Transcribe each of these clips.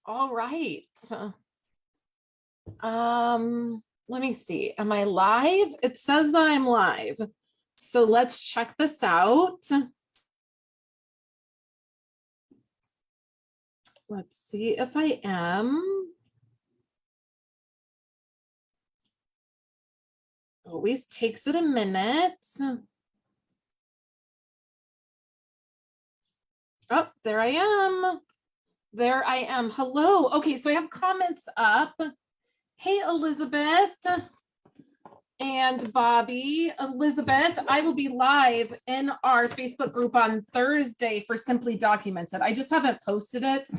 All right. Let me see. Am I live? It says that I'm live. So let's check this out. Let's see if I am. Always takes it a minute. Oh, there I am. There I am. Hello. Okay, so I have comments up. Hey, Elizabeth and Bobby. Elizabeth, I will be live in our Facebook group on Thursday for Simply Documented. I just haven't posted it.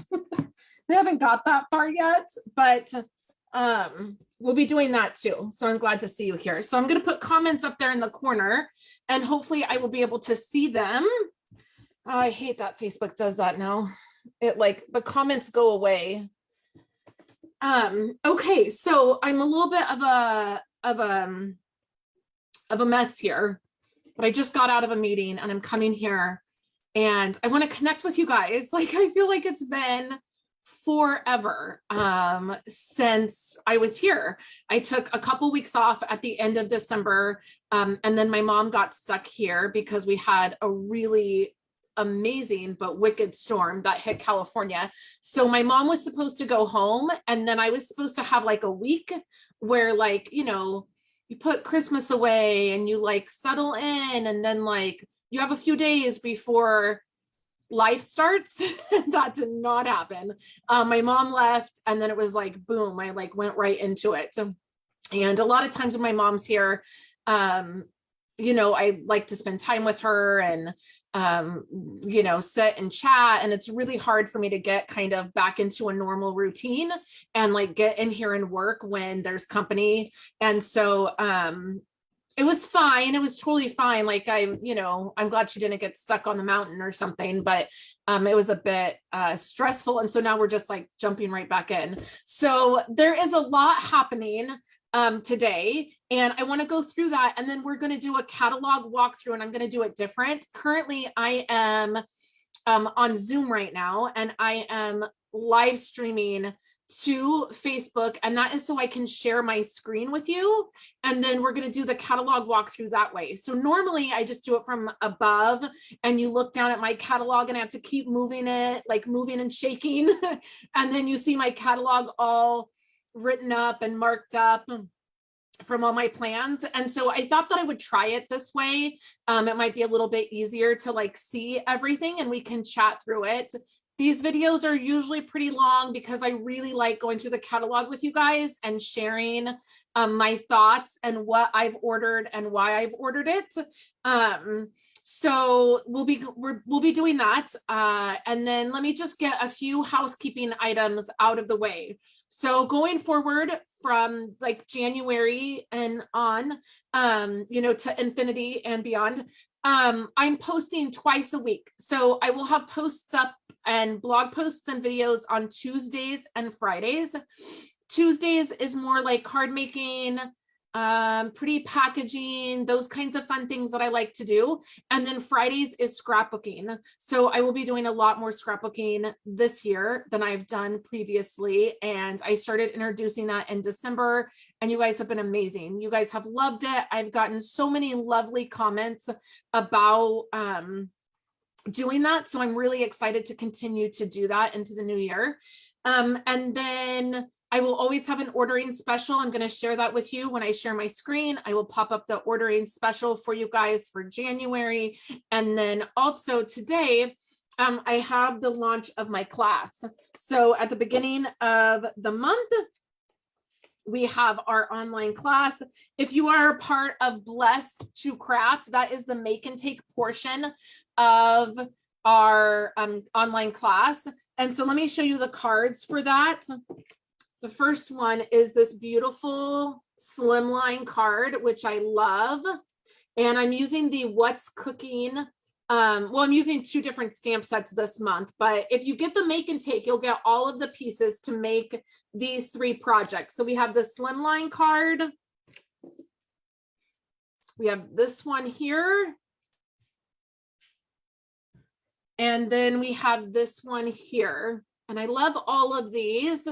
We haven't got that far yet, but we'll be doing that too. So I'm glad to see you here. So I'm going to put comments up there in the corner and hopefully I will be able to see them. I hate that Facebook does that now. It like the comments go away. Okay, so I'm a little bit of a mess here, but I just got out of a meeting and I'm coming here and I want to connect with you guys. Like I feel like it's been forever since I was here. I took a couple weeks off at the end of December, and then my mom got stuck here because we had a really amazing but wicked storm that hit California. So my mom was supposed to go home and then I was supposed to have like a week where like, you know, you put Christmas away and you like settle in and then like you have a few days before life starts. That did not happen. My mom left and then it was like, boom, I like went right into it. And a lot of times when my mom's here, you know, I like to spend time with her and, you know, sit and chat. And it's really hard for me to get kind of back into a normal routine and like get in here and work when there's company. And so, it was fine. It was totally fine. Like you know, I'm glad she didn't get stuck on the mountain or something, but it was a bit stressful. And so now we're just like jumping right back in. So there is a lot happening today, and I want to go through that. And then we're going to do a catalog walkthrough and I'm going to do it different. Currently, I am on Zoom right now and I am live streaming to Facebook, and that is so I can share my screen with you. And then we're going to do the catalog walkthrough that way. So normally I just do it from above and you look down at my catalog and I have to keep moving it, like moving and shaking. And then you see my catalog all written up and marked up from all my plans. And so I thought that I would try it this way. It might be a little bit easier to like see everything and we can chat through it. These videos are usually pretty long because I really like going through the catalog with you guys and sharing my thoughts and what I've ordered and why I've ordered it. So we'll be doing that. And then let me just get a few housekeeping items out of the way. So going forward from like January and on, you know, to infinity and beyond, I'm posting twice a week. So I will have posts up and blog posts and videos on Tuesdays and Fridays. Tuesdays is more like card making, pretty packaging, those kinds of fun things that I like to do. And then Fridays is scrapbooking. So I will be doing a lot more scrapbooking this year than I've done previously. And I started introducing that in December and you guys have been amazing. You guys have loved it. I've gotten so many lovely comments about, doing that. So I'm really excited to continue to do that into the new year. And then I will always have an ordering special. I'm going to share that with you when I share my screen. I will pop up the ordering special for you guys for January. And then also today, I have the launch of my class. So at the beginning of the month, we have our online class. If you are a part of Blessed to Craft, that is the make and take portion of our online class. And so let me show you the cards for that. The first one is this beautiful slimline card, which I love. And I'm using the What's Cooking. Well, I'm using two different stamp sets this month, but if you get the make and take, you'll get all of the pieces to make these three projects. So we have the slimline card. We have this one here. And then we have this one here. And I love all of these.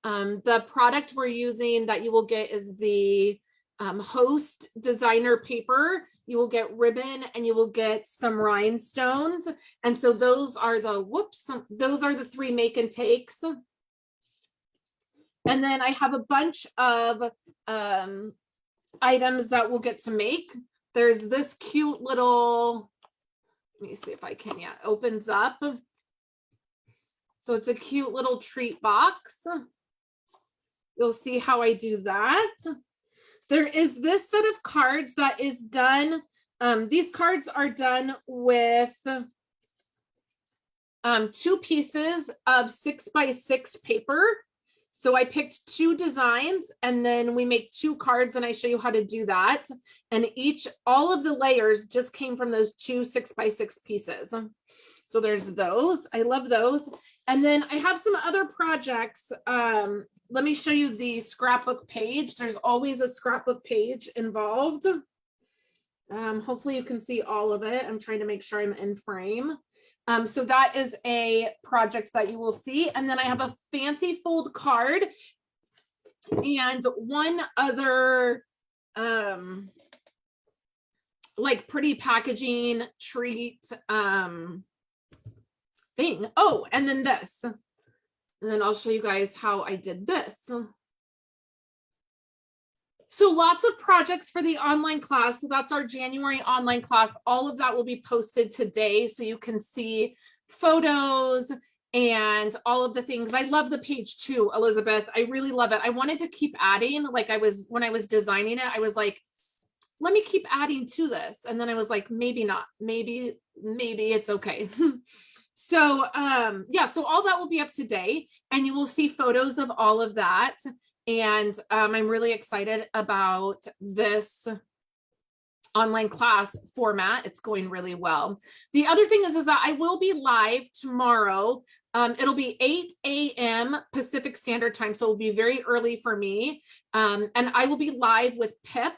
The product we're using that you will get is the Host designer paper. You will get ribbon and you will get some rhinestones. And so those are the 3 make and takes. And then I have a bunch of items that we'll get to make. There's this cute little, let me see if I can, yeah, opens up. So it's a cute little treat box. You'll see how I do that. There is this set of cards that is done. These cards are done with 2 pieces of 6x6 paper. So I picked 2 designs and then we make 2 cards and I show you how to do that. And all of the layers just came from those 2 6x6 pieces. So there's those. I love those. And then I have some other projects. Let me show you the scrapbook page. There's always a scrapbook page involved. Hopefully you can see all of it. I'm trying to make sure I'm in frame. So that is a project that you will see. And then I have a fancy fold card and one other like pretty packaging treat thing. Oh, and then this. And then I'll show you guys how I did this. So lots of projects for the online class. So that's our January online class. All of that will be posted today so you can see photos and all of the things. I love the page too, Elizabeth. I really love it. I wanted to keep adding, like when I was designing it, I was like, let me keep adding to this. And then I was like, maybe not, maybe it's okay. So yeah, so all that will be up today and you will see photos of all of that. And I'm really excited about this online class format. It's going really well. The other thing is that I will be live tomorrow. It'll be 8 a.m. Pacific Standard Time, so it'll be very early for me. And I will be live with Pip,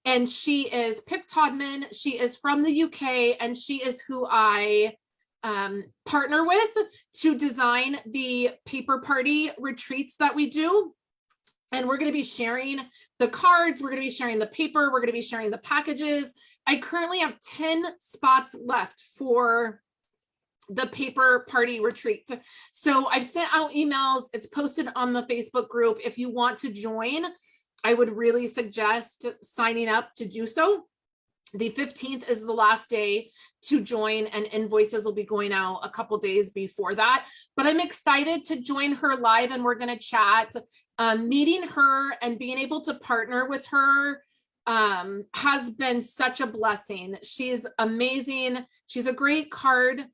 and she is Pip Todman. She is from the UK, and she is who I partner with to design the paper party retreats that we do. And we're going to be sharing the cards. We're going to be sharing the paper. We're going to be sharing the packages. I currently have 10 spots left for the paper party retreat. So I've sent out emails. It's posted on the Facebook group. If you want to join, I would really suggest signing up to do so. The 15th is the last day to join, and invoices will be going out a couple days before that. But I'm excited to join her live, and we're going to chat. Meeting her and being able to partner with her has been such a blessing. She's amazing. She's a great card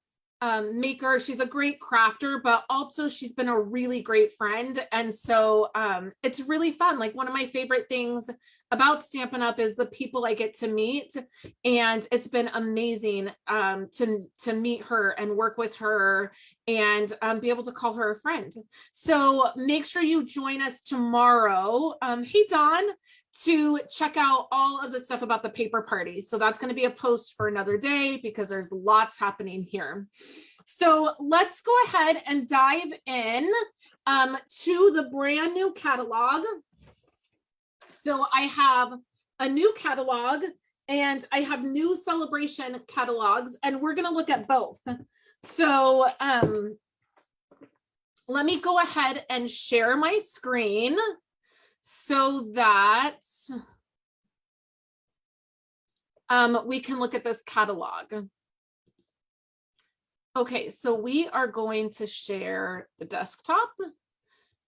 maker. She's a great crafter, but also she's been a really great friend. And so it's really fun. Like, one of my favorite things about Stampin' Up! Is the people I get to meet. And it's been amazing to meet her and work with her and be able to call her a friend. So make sure you join us tomorrow. Hey, Dawn, to check out all of the stuff about the paper party. So that's going to be a post for another day because there's lots happening here. So let's go ahead and dive in to the brand new catalog. So I have a new catalog and I have new celebration catalogs, and we're going to look at both. So let me go ahead and share my screen so that we can look at this catalog. Okay, so we are going to share the desktop.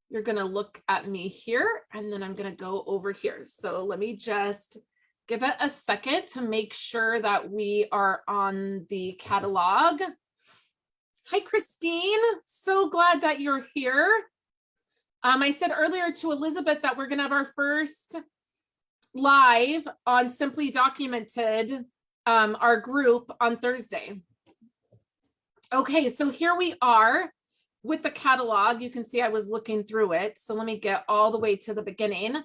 You're going to look at me here, and then I'm going to go over here. So let me just give it a second to make sure that we are on the catalog. Hi, Christine. So glad that you're here. I said earlier to Elizabeth that we're going to have our first live on Simply Documented, our group, on Thursday. Okay, so here we are with the catalog. You can see I was looking through it. So let me get all the way to the beginning.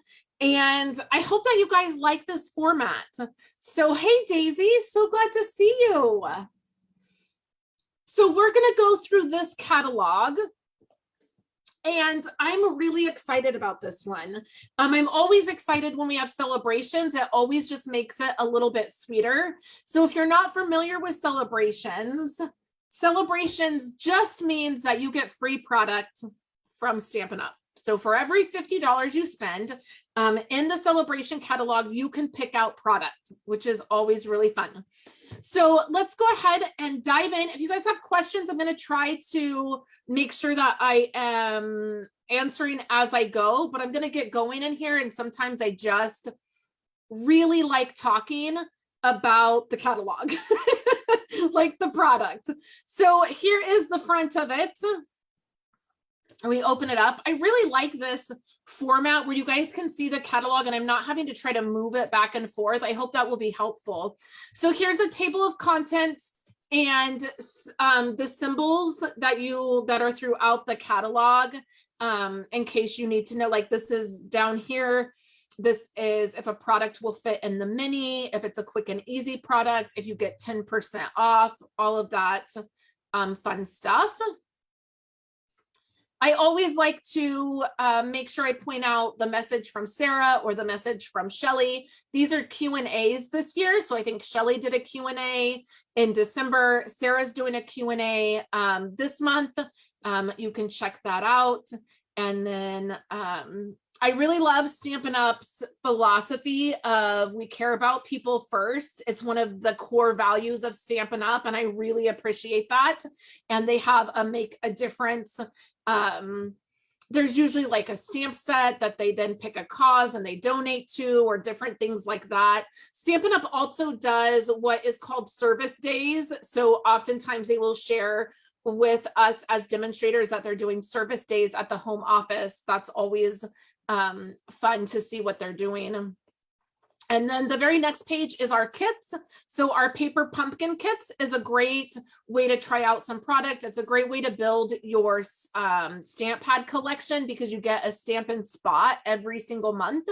And I hope that you guys like this format. So hey, Daisy, so glad to see you. So we're going to go through this catalog. And I'm really excited about this one. I'm always excited when we have celebrations. It always just makes it a little bit sweeter. So if you're not familiar with celebrations, celebrations just means that you get free product from Stampin' Up. So for every $50 you spend in the celebration catalog, you can pick out product, which is always really fun. So let's go ahead and dive in. If you guys have questions, I'm going to try to make sure that I am answering as I go, but I'm going to get going in here. And sometimes I just really like talking about the catalog, like the product. So here is the front of it. And we open it up. I really like this format where you guys can see the catalog and I'm not having to try to move it back and forth. I hope that will be helpful. So here's a table of contents and the symbols that are throughout the catalog, in case you need to know, like this is down here. This is if a product will fit in the mini, if it's a quick and easy product, if you get 10% off, all of that fun stuff. I always like to make sure I point out the message from Sarah or the message from Shelly. These are Q&As this year. So I think Shelly did a Q&A in December. Sarah's doing a Q&A this month. You can check that out. And then I really love Stampin' Up's philosophy of we care about people first. It's one of the core values of Stampin' Up, and I really appreciate that. And they have a make a difference. There's usually like a stamp set that they then pick a cause and they donate to, or different things like that. Stampin' Up also does what is called service days. So oftentimes they will share with us as demonstrators that they're doing service days at the home office. That's always fun to see what they're doing. And then the very next page is our kits. So our paper pumpkin kits is a great way to try out some product. It's a great way to build your stamp pad collection because you get a Stampin' spot every single month.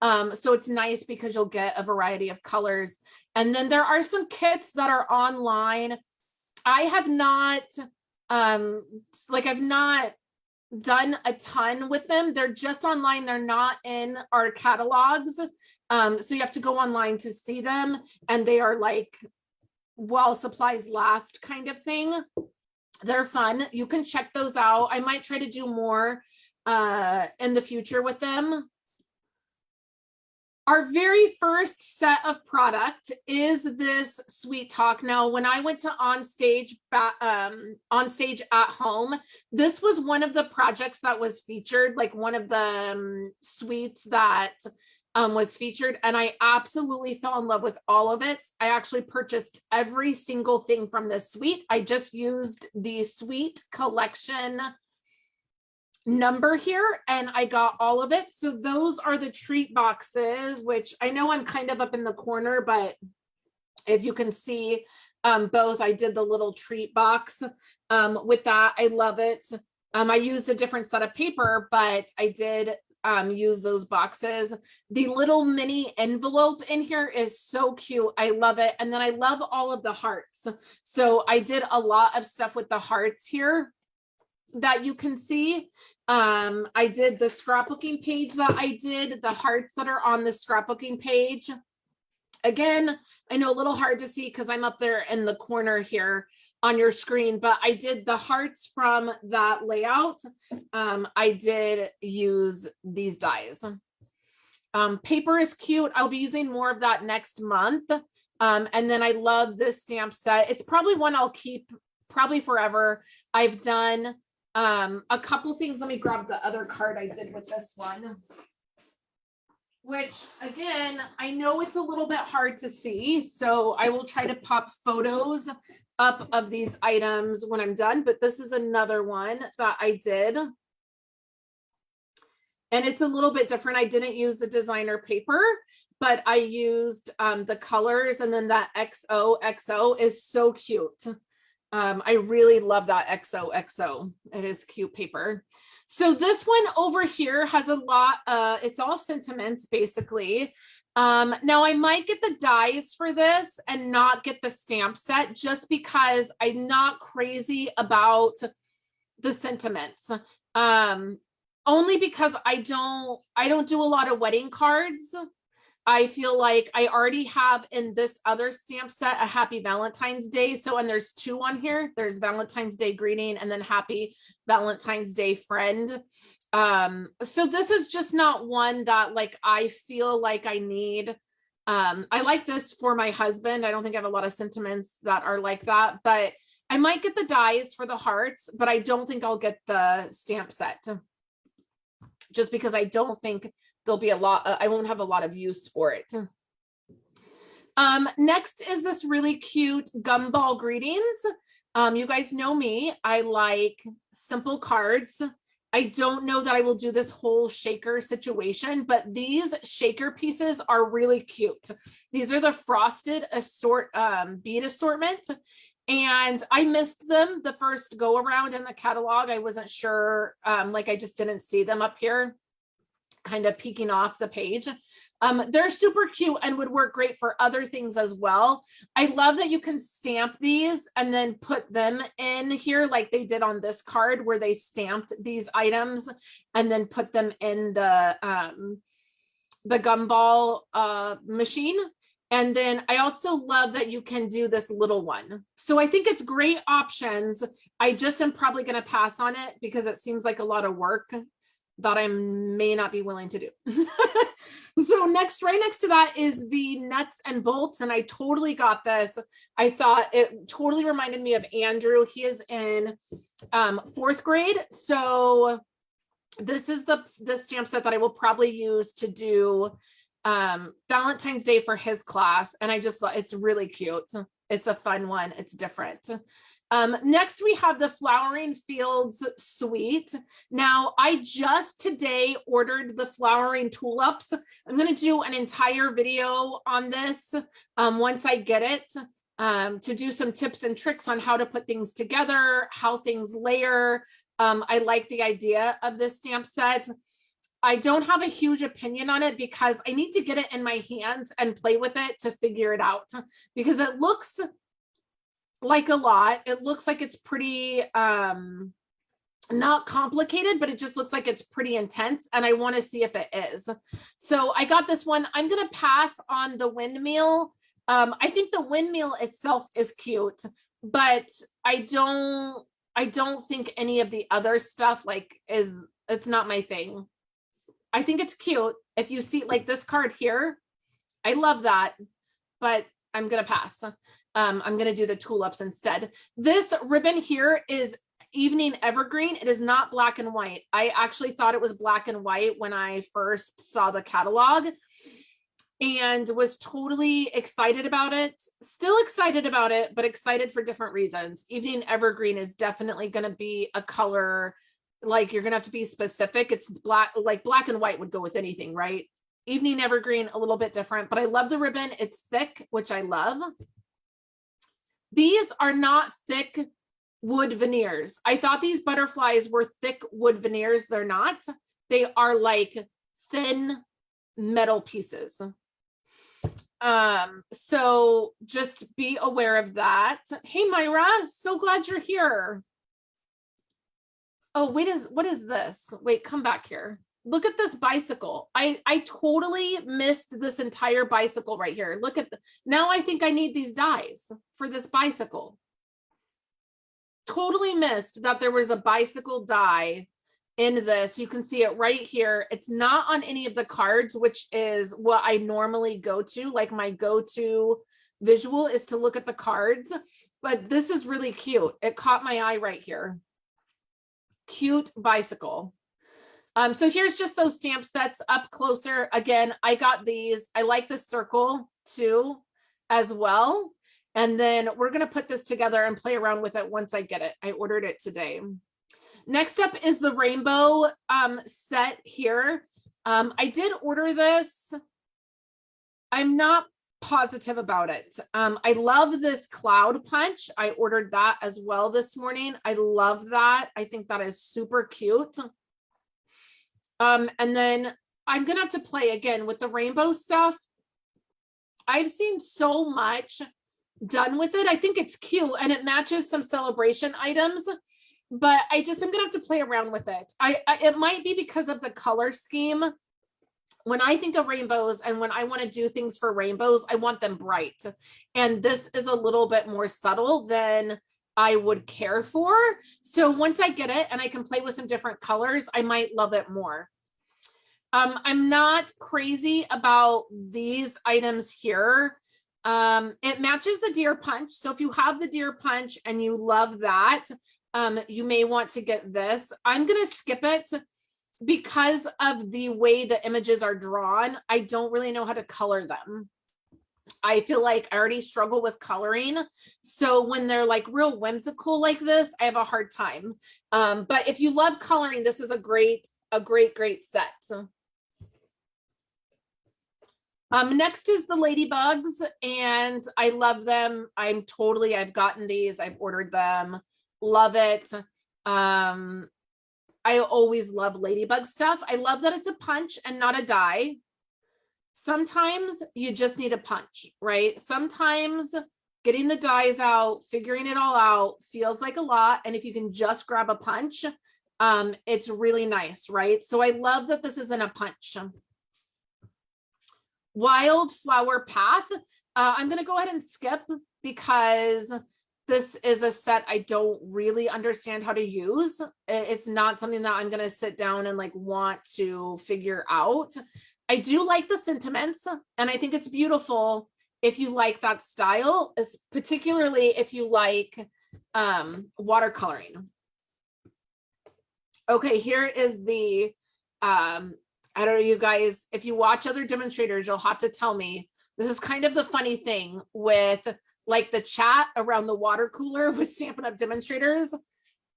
So it's nice because you'll get a variety of colors. And then there are some kits that are online. I have not, I've not done a ton with them. They're just online. They're not in our catalogs. So you have to go online to see them. And they are like while supplies last kind of thing. They're fun. You can check those out. I might try to do more in the future with them. Our very first set of product is this Sweet Talk. Now, when I went to on stage at home, this was one of the projects that was featured, like one of the suites that was featured, and I absolutely fell in love with all of it. I actually purchased every single thing from this suite. I just used the suite collection number here and I got all of it. So those are the treat boxes, which I know I'm kind of up in the corner, but if you can see both, I did the little treat box with that. I love it. I used a different set of paper, but I did use those boxes. The little mini envelope in here is so cute. I love it. And then I love all of the hearts. So I did a lot of stuff with the hearts here that you can see. I did the scrapbooking page that I did, the hearts that are on the scrapbooking page. Again, I know a little hard to see because I'm up there in the corner here on your screen, but I did the hearts from that layout. I did use these dies. Paper is cute. I'll be using more of that next month. And then I love this stamp set. It's probably one I'll keep probably forever. I've done a couple things. Let me grab the other card I did with this one, which again, I know it's a little bit hard to see, so I will try to pop photos up of these items when I'm done, but this is another one that I did. And it's a little bit different. I didn't use the designer paper, but I used the colors, and then that XOXO is so cute. I really love that XOXO. It is cute paper. So this one over here has a lot, it's all sentiments basically. Now I might get the dies for this and not get the stamp set just because I'm not crazy about the sentiments. Only because I don't do a lot of wedding cards. I feel like I already have in this other stamp set a Happy Valentine's Day. So, and there's two on here. There's Valentine's Day Greeting and then Happy Valentine's Day Friend. So this is just not one that like I feel like I need. I like this for my husband. I don't think I have a lot of sentiments that are like that, but I might get the dies for the hearts, but I don't think I'll get the stamp set just because I don't think there'll be a lot. I won't have a lot of use for it. Next is this really cute Gumball Greetings. You guys know me. I like simple cards. I don't know that I will do this whole shaker situation, but these shaker pieces are really cute. These are the frosted bead assortment. And I missed them the first go around in the catalog. I wasn't sure, like I just didn't see them up here, kind of peeking off the page. They're super cute and would work great for other things as well. I love that you can stamp these and then put them in here like they did on this card where they stamped these items and then put them in the Gumball machine. And then I also love that you can do this little one. So I think it's great options. I just am probably going to pass on it because it seems like a lot of work that I may not be willing to do. So next, right next to that is the nuts and bolts. And I totally got this. I thought it totally reminded me of Andrew. He is in 4th grade. So this is the stamp set that I will probably use to do Valentine's Day for his class. And I just thought it's really cute. It's a fun one. It's different. Next, we have the Flowering Fields Suite. Now, I just today ordered the flowering tulips. I'm going to do an entire video on this once I get it to do some tips and tricks on how to put things together, how things layer. I like the idea of this stamp set. I don't have a huge opinion on it because I need to get it in my hands and play with it to figure it out because it looks like a lot. It looks like it's pretty not complicated, but it just looks like it's pretty intense and I want to see if it is. So I got this one. I'm going to pass on the Windmill. I think the Windmill itself is cute, but I don't think any of the other stuff it's not my thing. I think it's cute. If you see like this card here, I love that, but I'm going to pass. I'm going to do the tulips instead. This ribbon here is Evening Evergreen. It is not black and white. I actually thought it was black and white when I first saw the catalog and was totally excited about it. Still excited about it, but excited for different reasons. Evening Evergreen is definitely going to be a color, like you're going to have to be specific. It's black, like black and white would go with anything, right? Evening Evergreen, a little bit different, but I love the ribbon. It's thick, which I love. These are not thick wood veneers. I thought these butterflies were thick wood veneers. They're not. They are like thin metal pieces. So just be aware of that. Hey, Myra, so glad you're here. Oh, wait, what is this? Wait, come back here. Look at this bicycle. I totally missed this entire bicycle right here. Look at now I think I need these dies for this bicycle. Totally missed that there was a bicycle die in this. You can see it right here. It's not on any of the cards, which is what I normally go to. Like my go-to visual is to look at the cards, but this is really cute. It caught my eye right here. Cute bicycle. So here's just those stamp sets up closer. Again, I got these. I like this circle too as well. And then we're going to put this together and play around with it once I get it. I ordered it today. Next up is the rainbow set here. I did order this. I'm not positive about it. I love this cloud punch. I ordered that as well this morning. I love that. I think that is super cute. And then I'm gonna have to play again with the rainbow stuff. I've seen so much done with it. I think it's cute and it matches some celebration items. but I just am gonna have to play around with it. It might be because of the color scheme. When I think of rainbows and when I want to do things for rainbows, I want them bright. And this is a little bit more subtle than I would care for. So once I get it and I can play with some different colors, I might love it more. I'm not crazy about these items here. It matches the deer punch. So if you have the deer punch and you love that, you may want to get this. I'm going to skip it because of the way the images are drawn. I don't really know how to color them. I feel like I already struggle with coloring. So when they're like real whimsical like this, I have a hard time. But if you love coloring, this is a great set. Next is the Ladybugs, and I love them. I've gotten these, I've ordered them, love it. I always love Ladybug stuff. I love that it's a punch and not a die. Sometimes you just need a punch, right? Sometimes getting the dies out, figuring it all out feels like a lot. And if you can just grab a punch, it's really nice, right? So I love that this isn't a punch. Wildflower Path. I'm going to go ahead and skip because this is a set I don't really understand how to use. It's not something that I'm going to sit down and like want to figure out. I do like the sentiments, and I think it's beautiful if you like that style, particularly if you like watercoloring. Okay, here is the, I don't know, you guys, if you watch other demonstrators, you'll have to tell me. This is kind of the funny thing with like the chat around the water cooler with Stampin' Up! Demonstrators.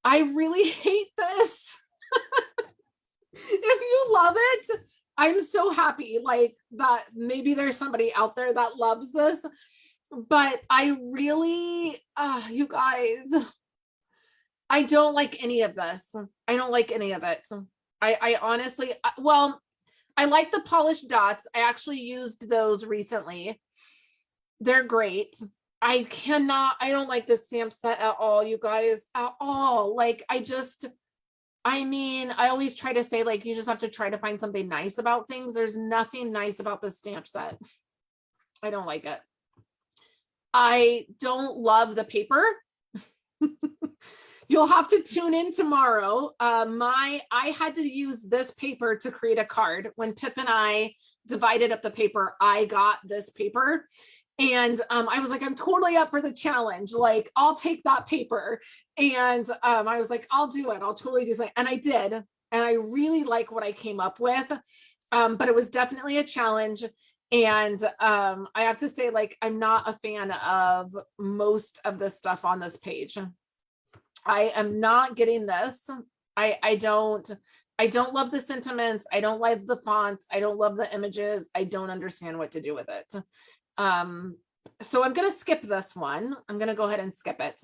I really hate this. If you love it, I'm so happy like that maybe there's somebody out there that loves this, but I really, you guys, I don't like any of this. I don't like any of it. I honestly, well, I like the polished dots. I actually used those recently. They're great. I don't like this stamp set at all, you guys, at all. Like, I mean, I always try to say, like, you just have to try to find something nice about things. There's nothing nice about the stamp set. I don't like it. I don't love the paper. You'll have to tune in tomorrow. I had to use this paper to create a card. When Pip and I divided up the paper, I got this paper. And I was like, I'm totally up for the challenge. Like, I'll take that paper. And I was like, I'll do it. I'll totally do something. And I did. And I really like what I came up with. But it was definitely a challenge. And I have to say, like, I'm not a fan of most of the stuff on this page. I am not getting this. I don't love the sentiments. I don't like the fonts. I don't love the images. I don't understand what to do with it. So I'm going to skip this one. I'm going to go ahead and skip it.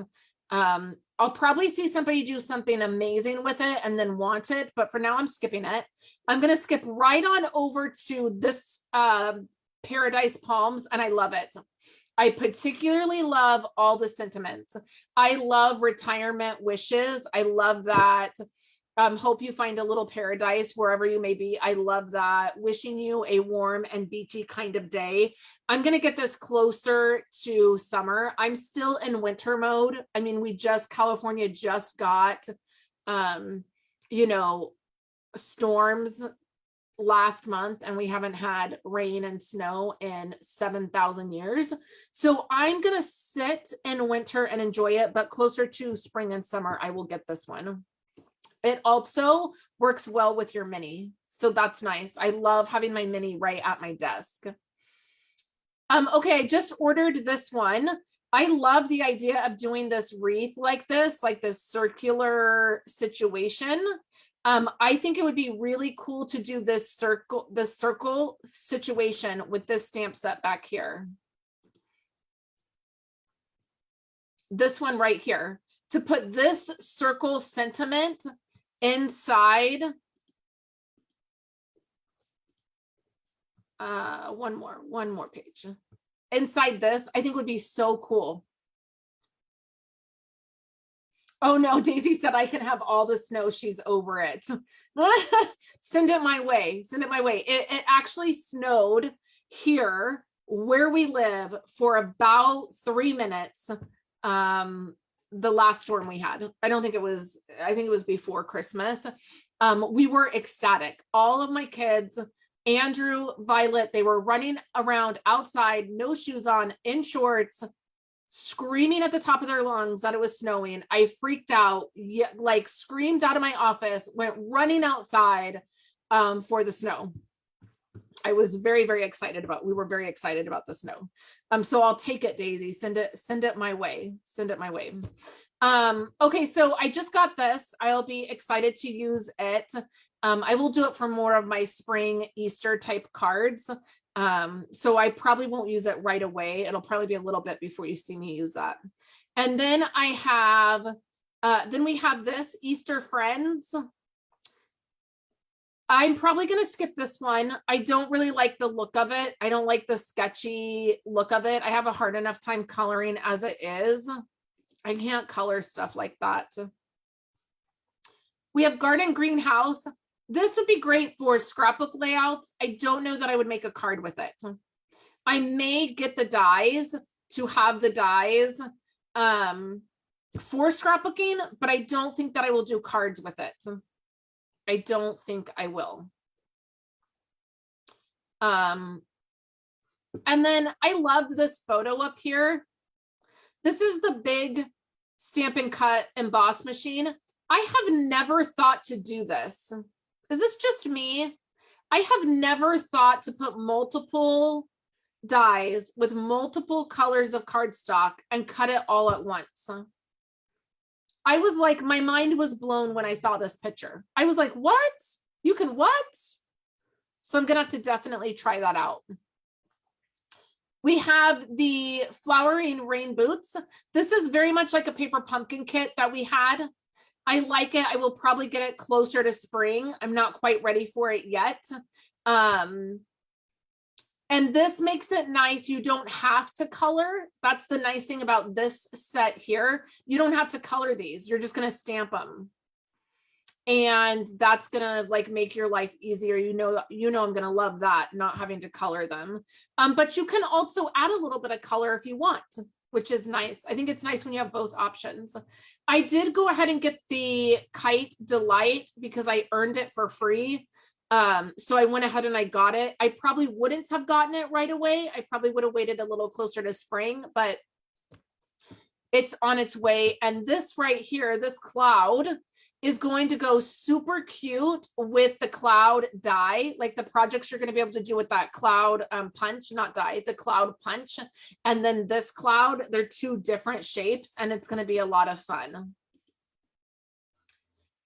I'll probably see somebody do something amazing with it and then want it, but for now I'm skipping it. I'm going to skip right on over to this Paradise Palms, and I love it. I particularly love all the sentiments. I love retirement wishes. I love that. Hope you find a little paradise wherever you may be. I love that. Wishing you a warm and beachy kind of day. I'm going to get this closer to summer. I'm still in winter mode. I mean, California just got, you know, storms last month, and we haven't had rain and snow in 7,000 years. So I'm going to sit in winter and enjoy it, but closer to spring and summer, I will get this one. It also works well with your mini. So that's nice. I love having my mini right at my desk. Okay, I just ordered this one. I love the idea of doing this wreath like this circular situation. I think it would be really cool to do this circle situation with this stamp set back here. This one right here, to put this circle sentiment inside. One more page. Inside this, I think would be so cool. Oh no, Daisy said I can have all the snow. She's over it. Send it my way. Send it my way. It actually snowed here where we live for about 3 minutes. The last storm we had. I think it was before Christmas. We were ecstatic. All of my kids, Andrew, Violet, they were running around outside, no shoes on, in shorts, screaming at the top of their lungs that it was snowing. I freaked out, like screamed out of my office, went running outside for the snow. I was very, very excited we were very excited about the snow. So I'll take it, Daisy. Send it my way. Send it my way. Okay, so I just got this. I'll be excited to use it. I will do it for more of my spring Easter type cards. So I probably won't use it right away. It'll probably be a little bit before you see me use that. And then I have, then we have this Easter Friends. I'm probably going to skip this one. I don't really like the look of it. I don't like the sketchy look of it. I have a hard enough time coloring as it is. I can't color stuff like that. We have Garden Greenhouse. This would be great for scrapbook layouts. I don't know that I would make a card with it. I may get the dies to have the dies for scrapbooking, but I don't think that I will do cards with it. I don't think I will. And then I loved this photo up here. This is the big Stampin' Cut emboss machine. I have never thought to do this. Is this just me? I have never thought to put multiple dies with multiple colors of cardstock and cut it all at once. I was like, my mind was blown when I saw this picture. I was like, what? You can what? So I'm gonna have to definitely try that out. We have the Flowering Rain Boots. This is very much like a paper pumpkin kit that we had. I like it. I will probably get it closer to spring. I'm not quite ready for it yet. And this makes it nice. You don't have to color. That's the nice thing about this set here. You don't have to color these. You're just going to stamp them. And that's going to like make your life easier. You know, I'm going to love that, not having to color them. But you can also add a little bit of color if you want, which is nice. I think it's nice when you have both options. I did go ahead and get the Kite Delight because I earned it for free. So I went ahead and I got it. I probably wouldn't have gotten it right away. I probably would have waited a little closer to spring, but it's on its way. And this right here, this cloud is going to go super cute with the cloud die, like the projects you're going to be able to do with that cloud punch, not die, the cloud punch. And then this cloud, they're two different shapes and it's going to be a lot of fun.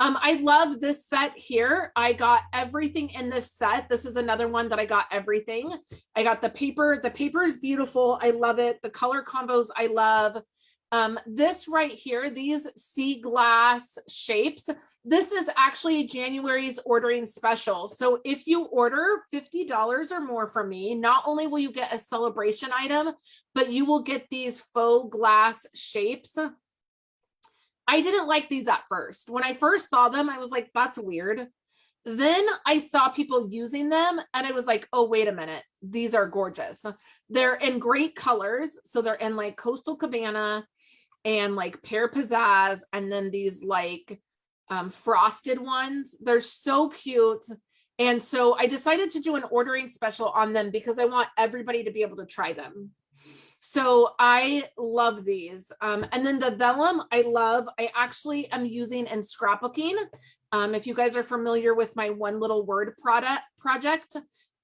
I love this set here. I got everything in this set. This is another one that I got everything. I got the paper. The paper is beautiful. I love it. The color combos I love. This right here, these sea glass shapes, this is actually January's ordering special. So if you order $50 or more from me, not only will you get a celebration item, but you will get these faux glass shapes. I didn't like these at first. When I first saw them, I was like, that's weird. Then I saw people using them and I was like, oh, wait a minute. These are gorgeous. They're in great colors. So they're in like Coastal Cabana and like Pear Pizzazz, and then these like frosted ones. They're so cute. And so I decided to do an ordering special on them because I want everybody to be able to try them. So I love these. And then the vellum, I love. I actually am using in scrapbooking. If you guys are familiar with my one little word project,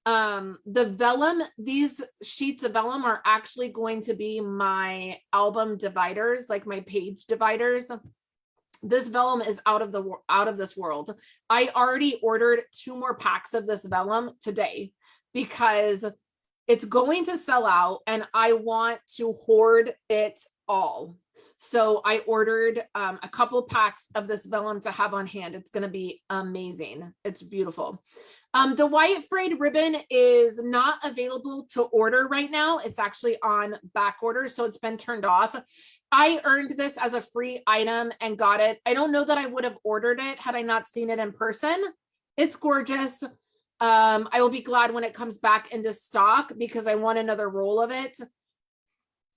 the vellum, these sheets of vellum are actually going to be my album dividers, like my page dividers. This vellum is out of this world. I already ordered 2 more packs of this vellum today because it's going to sell out and I want to hoard it all. So I ordered a couple packs of this vellum to have on hand. It's going to be amazing. It's beautiful. The white frayed ribbon is not available to order right now. It's actually on back order, so it's been turned off. I earned this as a free item and got it. I don't know that I would have ordered it had I not seen it in person. It's gorgeous. I will be glad when it comes back into stock because I want another roll of it.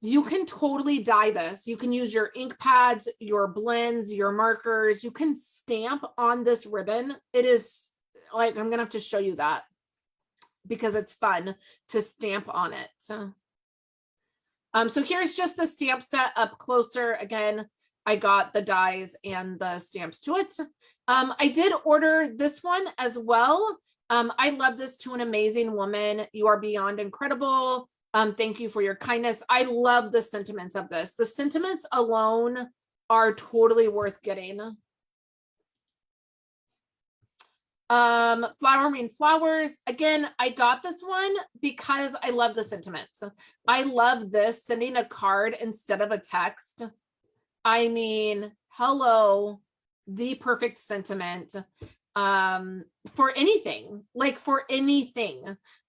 You can totally dye this. You can use your ink pads, your blends, your markers. You can stamp on this ribbon. It is like, I'm gonna have to show you that because it's fun to stamp on it. So here's just the stamp set up closer. Again, I got the dies and the stamps to it. I did order this one as well. I love this To an Amazing Woman. You are beyond incredible. Thank you for your kindness. I love the sentiments of this. The sentiments alone are totally worth getting. Flower Mean Flowers. Again, I got this one because I love the sentiments. I love this, sending a card instead of a text. I mean, hello, the perfect sentiment. For anything,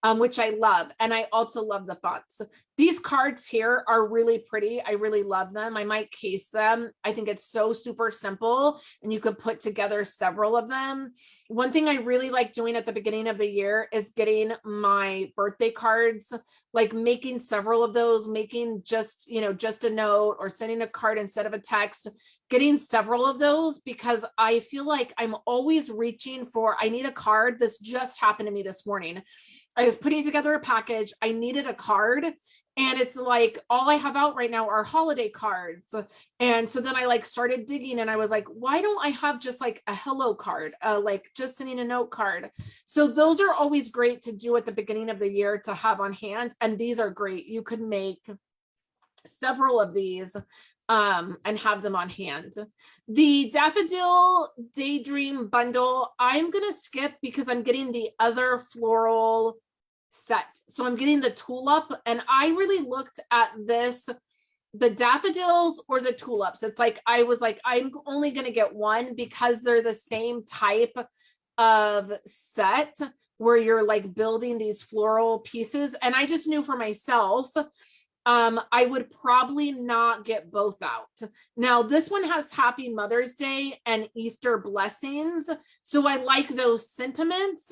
which I love. And I also love the fonts. These cards here are really pretty. I really love them. I might case them. I think it's so super simple and you could put together several of them. One thing I really like doing at the beginning of the year is getting my birthday cards, like making several of those, making just a note or sending a card instead of a text, getting several of those because I feel like I'm always reaching for, I need a card. This just happened to me this morning. I was putting together a package. I needed a card. And it's like, all I have out right now are holiday cards. And so then I started digging and I was like, why don't I have just like a hello card, like just sending a note card. So those are always great to do at the beginning of the year to have on hand. And these are great. You could make several of these and have them on hand. The Daffodil Daydream bundle, I'm going to skip because I'm getting the other floral set. So I'm getting the tulip, and I really looked at this, the daffodils or the tulips. It's like, I was like, I'm only going to get one because they're the same type of set where you're like building these floral pieces. And I just knew for myself, I would probably not get both out. Now, this one has Happy Mother's Day and Easter Blessings. So I like those sentiments.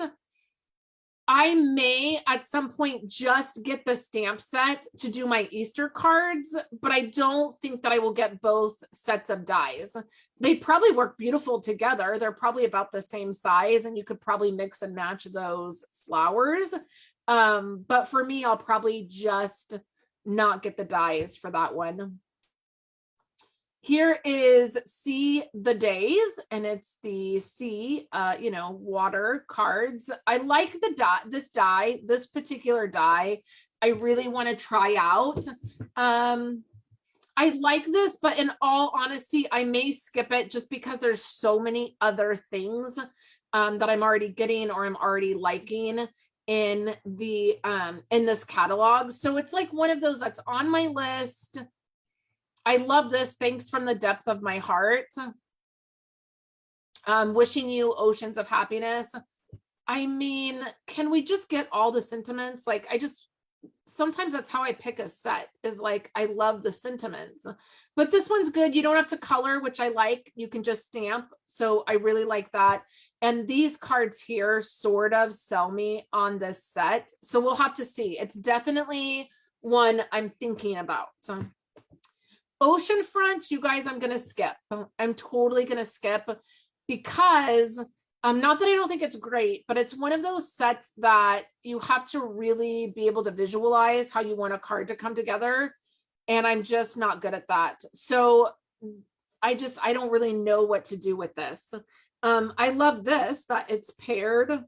I may at some point just get the stamp set to do my Easter cards, but I don't think that I will get both sets of dies. They probably work beautiful together. They're probably about the same size and you could probably mix and match those flowers. But for me, I'll probably just not get the dies for that one. Here is See the Days, and it's the sea, water cards. I like the die, this particular die. I really want to try out. I like this, but in all honesty, I may skip it just because there's so many other things that I'm already getting or I'm already liking in the in this catalog. So it's like one of those that's on my list. I love this. Thanks from the depth of my heart. Wishing you oceans of happiness. I mean, can we just get all the sentiments? Like, sometimes that's how I pick a set, is like, I love the sentiments, but this one's good. You don't have to color, which I like. You can just stamp. So I really like that. And these cards here sort of sell me on this set. So we'll have to see. It's definitely one I'm thinking about. So Oceanfront, you guys, I'm going to skip. I'm totally going to skip because not that I don't think it's great, but it's one of those sets that you have to really be able to visualize how you want a card to come together. And I'm just not good at that. So I don't really know what to do with this. I love this, that it's paired.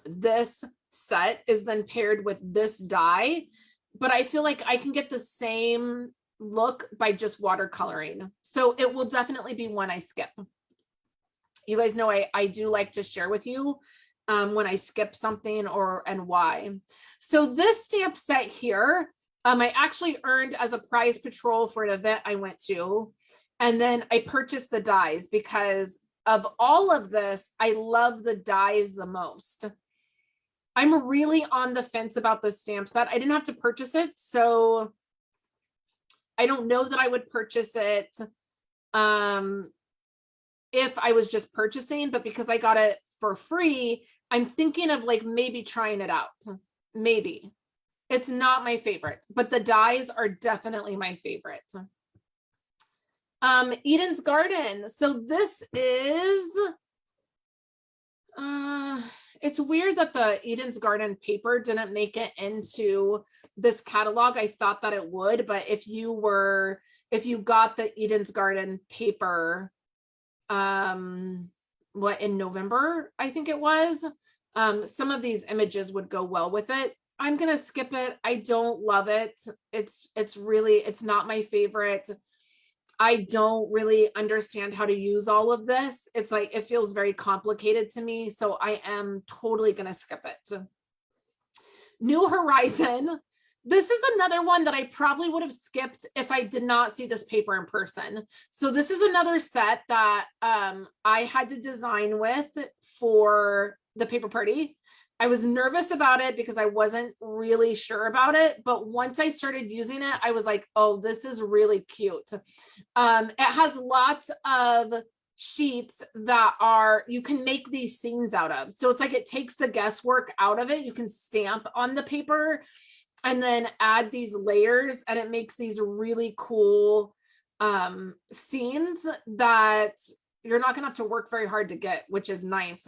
This set is then paired with this die, but I feel like I can get the same look by just watercoloring. So it will definitely be one I skip. You guys know I do like to share with you when I skip something and why. So this stamp set here, I actually earned as a prize patrol for an event I went to. And then I purchased the dies because of all of this, I love the dies the most. I'm really on the fence about the stamp set. I didn't have to purchase it, so I don't know that I would purchase it if I was just purchasing, but because I got it for free, I'm thinking of like maybe trying it out. Maybe. It's not my favorite, but the dies are definitely my favorite. Eden's Garden. So this is, it's weird that the Eden's Garden paper didn't make it into this catalog. I thought that it would, but if you got the Eden's Garden paper, what, in November, I think it was, some of these images would go well with it. I'm going to skip it. I don't love it. It's not my favorite. I don't really understand how to use all of this. It's like, it feels very complicated to me. So I am totally going to skip it. New Horizon. This is another one that I probably would have skipped if I did not see this paper in person. So this is another set that I had to design with for the paper party. I was nervous about it because I wasn't really sure about it. But once I started using it, I was like, oh, this is really cute. It has lots of sheets that you can make these scenes out of. So it's like, it takes the guesswork out of it. You can stamp on the paper and then add these layers, and it makes these really cool scenes that you're not gonna have to work very hard to get, which is nice.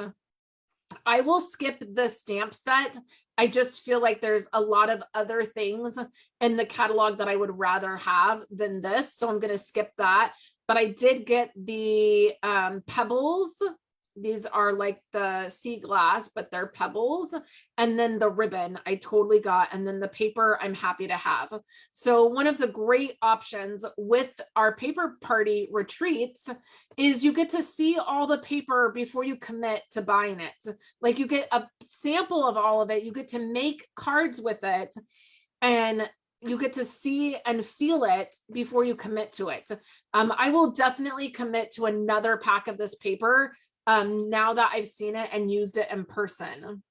I will skip the stamp set. I just feel like there's a lot of other things in the catalog that I would rather have than this. So I'm going to skip that. But I did get the pebbles. These are like the sea glass, but they're pebbles. And then the ribbon I totally got. And then the paper I'm happy to have. So one of the great options with our paper party retreats is you get to see all the paper before you commit to buying it. Like, you get a sample of all of it. You get to make cards with it, and you get to see and feel it before you commit to it. I will definitely commit to another pack of this paper now that I've seen it and used it in person.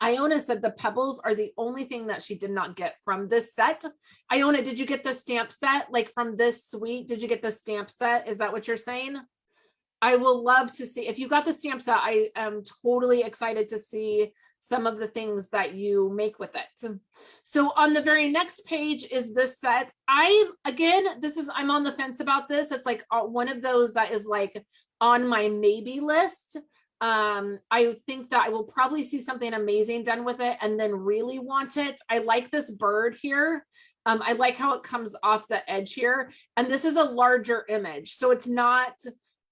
Iona said the pebbles are the only thing that she did not get from this set. Iona, did you get the stamp set? Like, from this suite, did you get the stamp set? Is that what you're saying? I will love to see, if you got the stamp set, I am totally excited to see some of the things that you make with it. So on the very next page is this set. I'm on the fence about this. It's like one of those that is like on my maybe list. I think that I will probably see something amazing done with it and then really want it. I like this bird here. I like how it comes off the edge here. And this is a larger image. So it's not,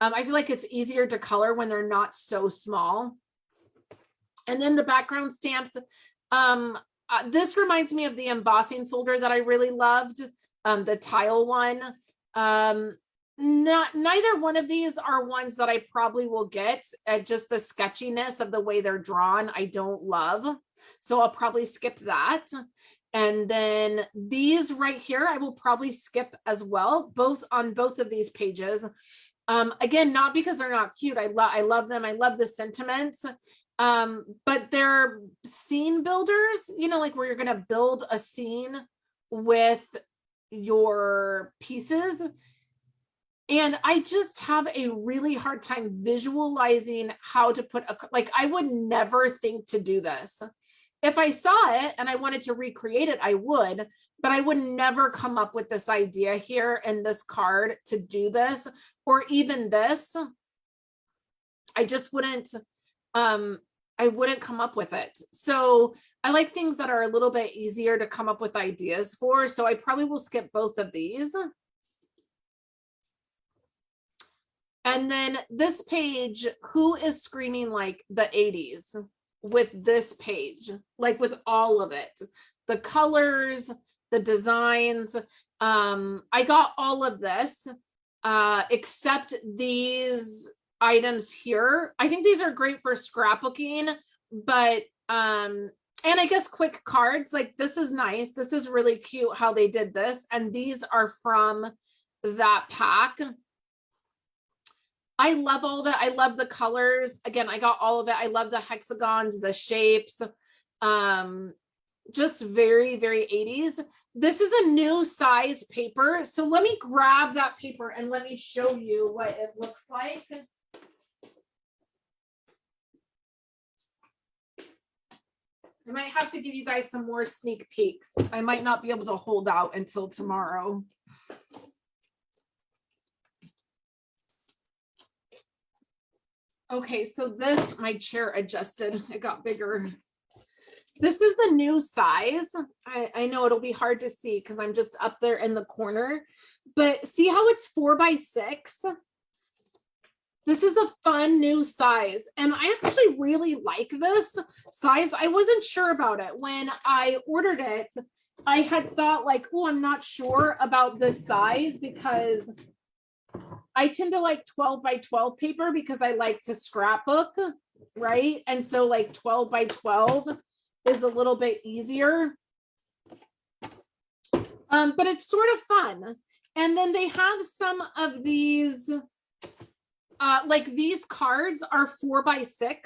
I feel like it's easier to color when they're not so small. And then the background stamps. This reminds me of the embossing folder that I really loved, the tile one. Neither one of these are ones that I probably will get. Just the sketchiness of the way they're drawn, I don't love. So I'll probably skip that. And then these right here, I will probably skip as well, on both of these pages. Again, not because they're not cute. I love them. I love the sentiments. But they're scene builders, like where you're going to build a scene with your pieces. And I just have a really hard time visualizing how to put I would never think to do this. If I saw it and I wanted to recreate it, I would, but I would never come up with this idea here in this card to do this, or even this. I just wouldn't, I wouldn't come up with it. So I like things that are a little bit easier to come up with ideas for. So I probably will skip both of these. And then this page, who is screaming like the 80s with this page, like with all of it, the colors, the designs. I got all of this except these items here. I think these are great for scrapbooking, but and I guess quick cards, like this is nice. This is really cute how they did this. And these are from that pack. I love all of it. I love the colors. Again, I got all of it. I love the hexagons, the shapes. Just very, very 80s. This is a new size paper. So let me grab that paper and let me show you what it looks like. I might have to give you guys some more sneak peeks. I might not be able to hold out until tomorrow. Okay, so this, my chair adjusted, it got bigger. This is the new size. I know it'll be hard to see because I'm just up there in the corner, but see how it's 4x6? This is a fun new size, and I actually really like this size. I wasn't sure about it when I ordered it. I had thought like, oh, I'm not sure about this size because I tend to like 12x12 paper because I like to scrapbook, right? And so like 12x12 is a little bit easier. But it's sort of fun. And then they have some of these, like these cards are 4x6.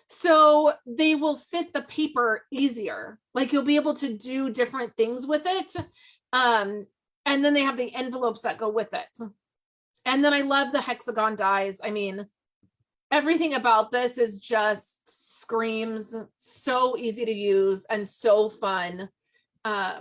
So they will fit the paper easier. Like you'll be able to do different things with it. And then they have the envelopes that go with it. And then I love the hexagon dies. I mean, everything about this is just screams so easy to use and so fun. I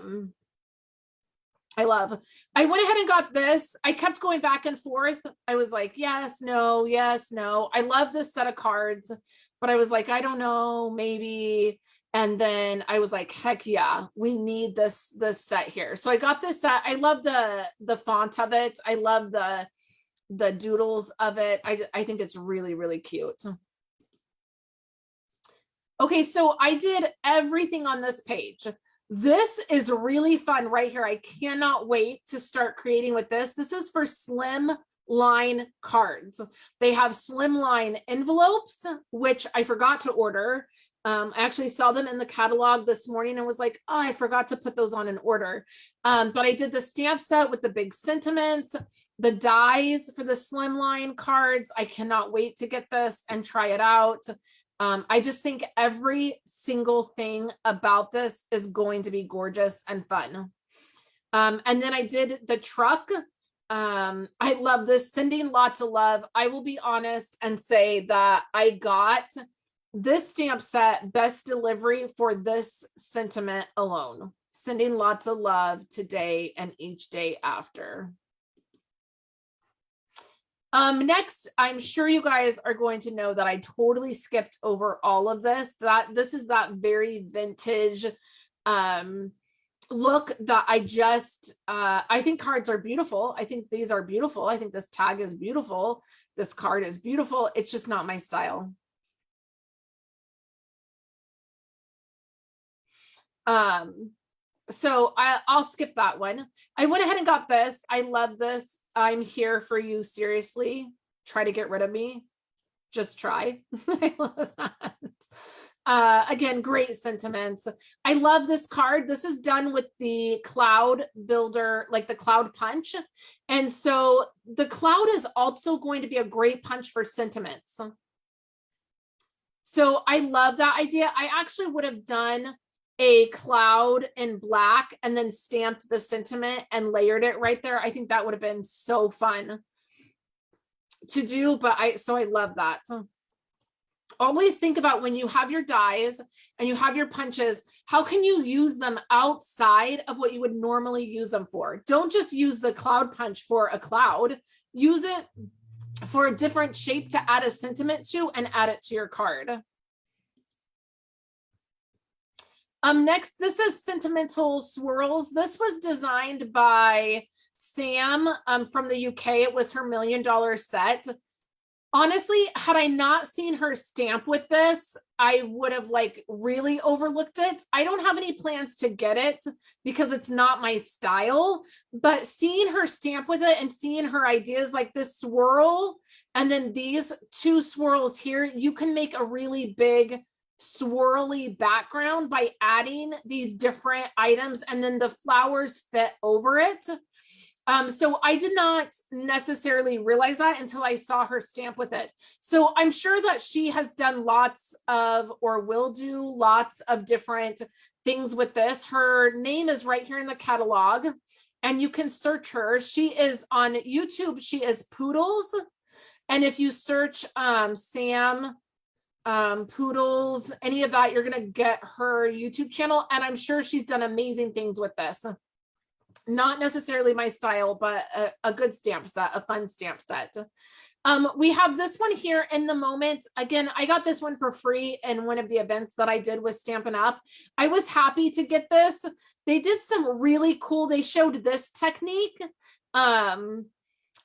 went ahead and got this. I kept going back and forth. I was like, yes, no, yes, no. I love this set of cards, but I was like, I don't know, maybe. And then I was like, heck yeah, we need this set here. So I got this set. I love the font of it. I love the doodles of it. I think it's really, really cute. Okay, so I did everything on this page. This is really fun right here. I cannot wait to start creating with this. This is for slim line cards. They have slim line envelopes, which I forgot to order. I actually saw them in the catalog this morning and was like, oh, I forgot to put those on an order. But I did the stamp set with the big sentiments, the dies for the slimline cards. I cannot wait to get this and try it out. I just think every single thing about this is going to be gorgeous and fun. And then I did the truck. I love this, sending lots of love. I will be honest and say that I got this stamp set best delivery for this sentiment alone. Sending lots of love today and each day after. Next, I'm sure you guys are going to know that I totally skipped over all of this. This is that very vintage look that I think cards are beautiful. I think these are beautiful. I think this tag is beautiful. This card is beautiful. It's just not my style. So I'll skip that one. I went ahead and got this. I love this. I'm here for you. Seriously, try to get rid of me. Just try. I love that. Again, great sentiments. I love this card. This is done with the cloud builder, like the cloud punch. And so the cloud is also going to be a great punch for sentiments. So I love that idea. I actually would have done a cloud in black and then stamped the sentiment and layered it right there. I think that would have been so fun to do, but I love that. Always think about when you have your dies and you have your punches, how can you use them outside of what you would normally use them for? Don't just use the cloud punch for a cloud. Use it for a different shape to add a sentiment to and add it to your card. Next, this is Sentimental Swirls. This was designed by Sam from the UK. It was her $1 million set. Honestly, had I not seen her stamp with this, I would have like really overlooked it. I don't have any plans to get it because it's not my style, but seeing her stamp with it and seeing her ideas like this swirl and then these two swirls here, you can make a really big swirly background by adding these different items and then the flowers fit over it. So I did not necessarily realize that until I saw her stamp with it. So I'm sure that she has done lots of, or will do lots of different things with this. Her name is right here in the catalog and you can search her. She is on YouTube. She is Poodles. And if you search Sam Poodles, any of that, you're going to get her YouTube channel. And I'm sure she's done amazing things with this. Not necessarily my style, but a good stamp set, a fun stamp set. We have this one here in the moment. Again, I got this one for free in one of the events that I did with Stampin' Up. I was happy to get this. They did some really cool, they showed this technique. And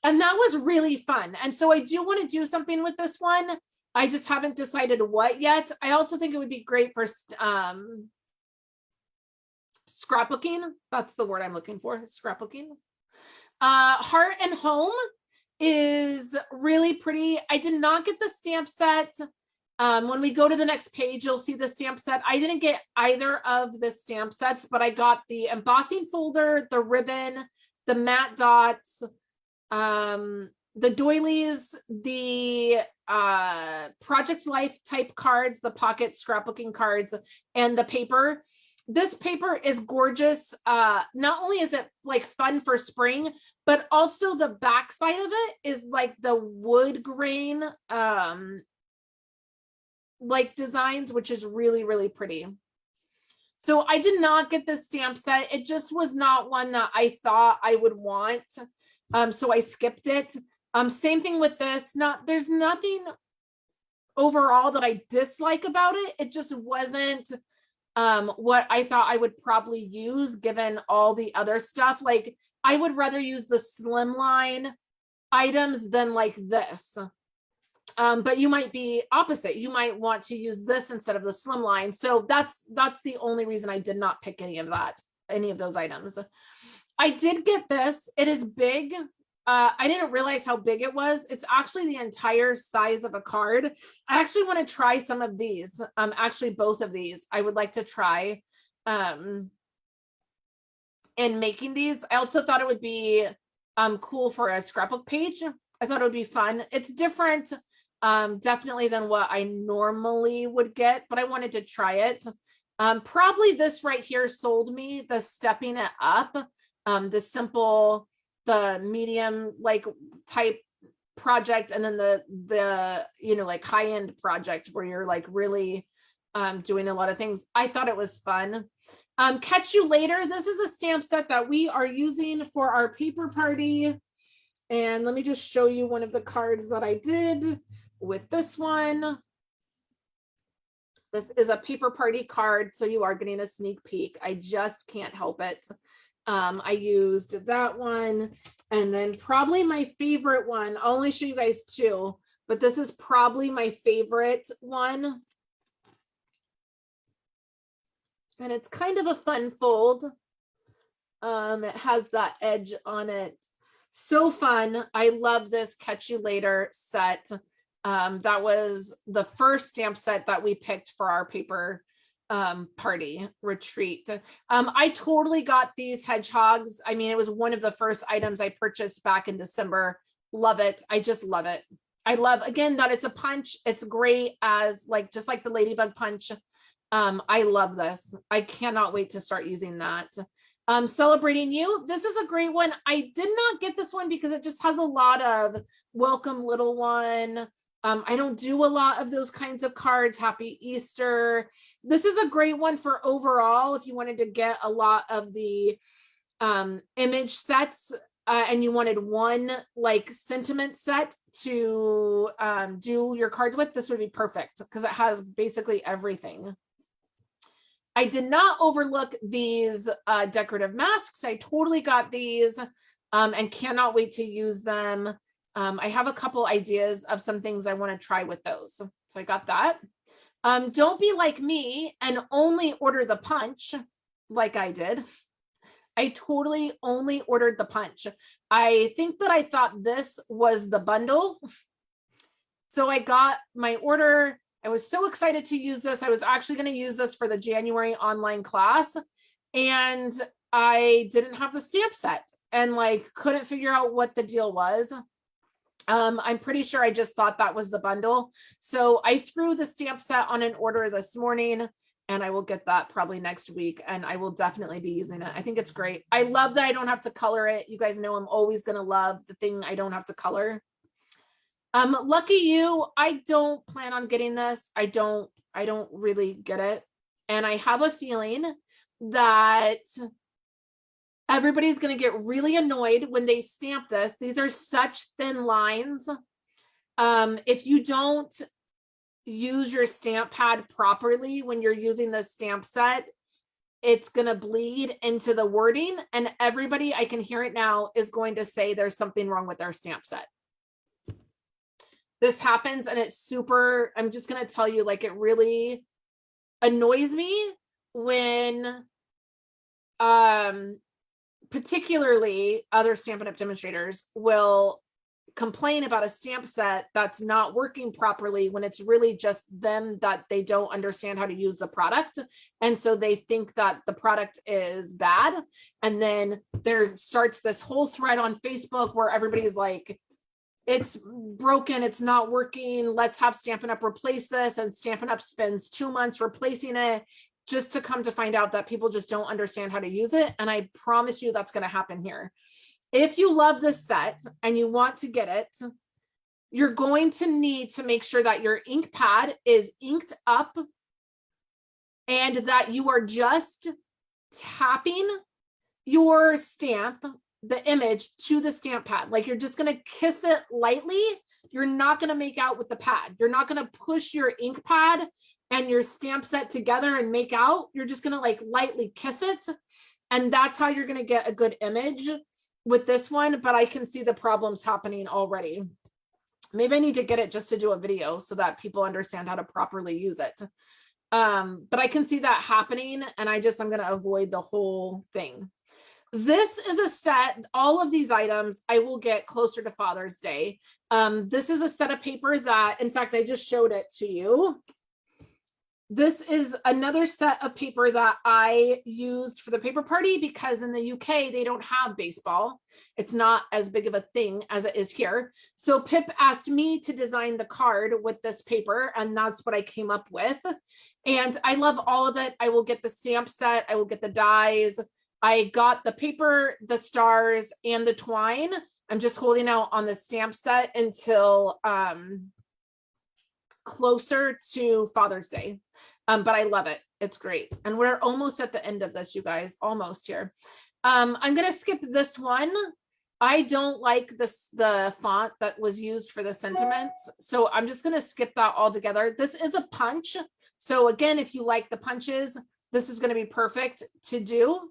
that was really fun. And so I do want to do something with this one. I just haven't decided what yet. I also think it would be great for scrapbooking. That's the word I'm looking for, scrapbooking. Heart and Home is really pretty. I did not get the stamp set. When we go to the next page, you'll see the stamp set. I didn't get either of the stamp sets, but I got the embossing folder, the ribbon, the matte dots, the doilies, the Project Life type cards, the pocket scrapbooking cards, and the paper. This paper is gorgeous. Not only is it like fun for spring, but also the back side of it is like the wood grain like designs, which is really, really pretty. So I did not get this stamp set. It just was not one that I thought I would want. So I skipped it. Same thing with this. There's nothing overall that I dislike about it. It just wasn't what I thought I would probably use given all the other stuff. Like I would rather use the slimline items than like this. But you might be opposite. You might want to use this instead of the slimline. So that's the only reason I did not pick any of those items. I did get this. It is big. I didn't realize how big it was. It's actually the entire size of a card. I actually want to try some of these. Actually, both of these I would like to try in making these. I also thought it would be cool for a scrapbook page. I thought it would be fun. It's different definitely than what I normally would get, but I wanted to try it. Probably this right here sold me, the stepping it up, the simple, the medium like type project, and then the you know, like high-end project where you're like really doing a lot of things. I thought it was fun. Catch You Later. This is a stamp set that we are using for our paper party. And let me just show you one of the cards that I did with this one. This is a paper party card, so you are getting a sneak peek. I just can't help it. I used that one, and then probably my favorite one. I'll only show you guys two, but this is probably my favorite one. And it's kind of a fun fold. It has that edge on it. So fun. I love this Catch You Later set. That was the first stamp set that we picked for our paper party retreat. I totally got these hedgehogs. I mean, it was one of the first items I purchased back in December. Love it. I just love it. I love, again, that it's a punch. It's great as like, just like the Ladybug punch. I love this. I cannot wait to start using that. Celebrating You. This is a great one. I did not get this one because it just has a lot of welcome little one. I don't do a lot of those kinds of cards. Happy Easter. This is a great one for overall if you wanted to get a lot of the image sets and you wanted one like sentiment set to do your cards with. This would be perfect because it has basically everything. I did not overlook these decorative masks. I totally got these and cannot wait to use them. I have a couple ideas of some things I want to try with those. So I got that. Don't be like me and only order the punch like I did. I totally only ordered the punch. I think that I thought this was the bundle. So I got my order. I was so excited to use this. I was actually going to use this for the January online class. And I didn't have the stamp set and like couldn't figure out what the deal was. I'm pretty sure I just thought that was the bundle. So I threw the stamp set on an order this morning, and I will get that probably next week, and I will definitely be using it. I think it's great. I love that I don't have to color it. You guys know I'm always going to love the thing I don't have to color. Lucky you, I don't plan on getting this. I don't really get it. And I have a feeling that everybody's going to get really annoyed when they stamp this. These are such thin lines. If you don't use your stamp pad properly when you're using the stamp set, it's going to bleed into the wording, and everybody, I can hear it now, is going to say there's something wrong with their stamp set. This happens, and it's super, I'm just going to tell you, like, it really annoys me when particularly other Stampin' Up! Demonstrators will complain about a stamp set that's not working properly when it's really just them that they don't understand how to use the product. And so they think that the product is bad. And then there starts this whole thread on Facebook where everybody's like, it's broken, it's not working, let's have Stampin' Up! Replace this. And Stampin' Up! Spends 2 months replacing it, just to come to find out that people just don't understand how to use it. And I promise you that's going to happen here. If you love this set and you want to get it, you're going to need to make sure that your ink pad is inked up and that you are just tapping your stamp, the image, to the stamp pad. Like you're just going to kiss it lightly. You're not going to make out with the pad. You're not going to push your ink pad and your stamp set together and make out. You're just going to like lightly kiss it. And that's how you're going to get a good image with this one. But I can see the problems happening already. Maybe I need to get it just to do a video so that people understand how to properly use it. But I can see that happening, and I'm going to avoid the whole thing. This is a set, all of these items I will get closer to Father's Day. This is a set of paper that, in fact, I just showed it to you. This is another set of paper that I used for the paper party because in the UK, they don't have baseball. It's not as big of a thing as it is here. So Pip asked me to design the card with this paper, and that's what I came up with. And I love all of it. I will get the stamp set. I will get the dies. I got the paper, the stars, and the twine. I'm just holding out on the stamp set until closer to Father's Day. But I love it. It's great. And we're almost at the end of this, you guys, almost here. I'm going to skip this one. I don't like the font that was used for the sentiments. So I'm just going to skip that altogether. This is a punch. So again, if you like the punches, this is going to be perfect to do.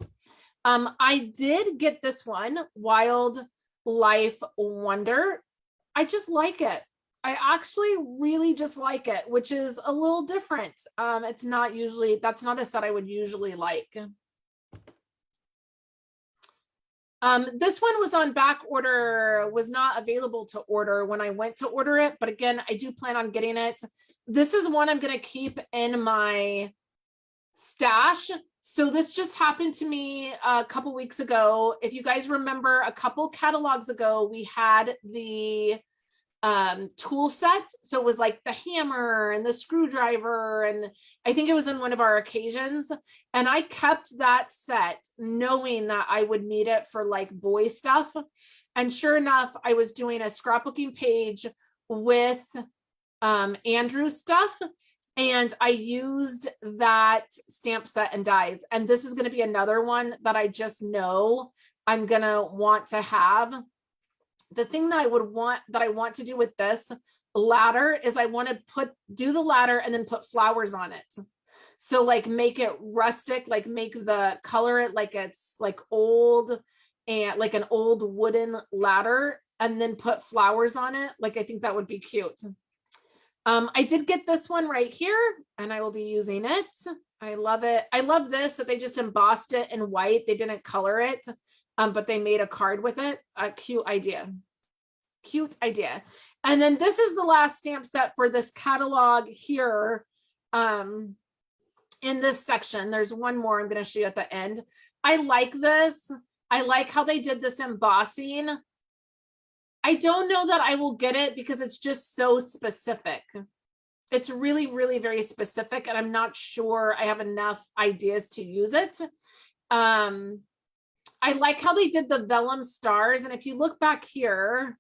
I did get this one, Wild Life Wonder. I just like it. I actually really just like it, which is a little different. It's not usually, that's not a set I would usually like. This one was on back order, was not available to order when I went to order it. But again, I do plan on getting it. This is one I'm going to keep in my stash. So this just happened to me a couple weeks ago. If you guys remember, a couple catalogs ago, we had the tool set. So it was like the hammer and the screwdriver, and I think it was in one of our occasions. And I kept that set knowing that I would need it for like boy stuff. And sure enough, I was doing a scrapbooking page with Andrew's stuff, and I used that stamp set and dies. And this is going to be another one that I just know I'm going to want to have. The thing that I want to do with this ladder is I want to do the ladder and then put flowers on it. So like make it rustic, like make the color it like it's like old and like an old wooden ladder, and then put flowers on it. Like I think that would be cute. I did get this one right here, and I will be using it. I love it. I love this, that they just embossed it in white. They didn't color it, but they made a card with it. A cute idea. Cute idea. And then this is the last stamp set for this catalog here. In this section, there's one more I'm going to show you at the end. I like this. I like how they did this embossing. I don't know that I will get it because it's just so specific. It's really, really very specific, and I'm not sure I have enough ideas to use it. I like how they did the vellum stars, and if you look back here,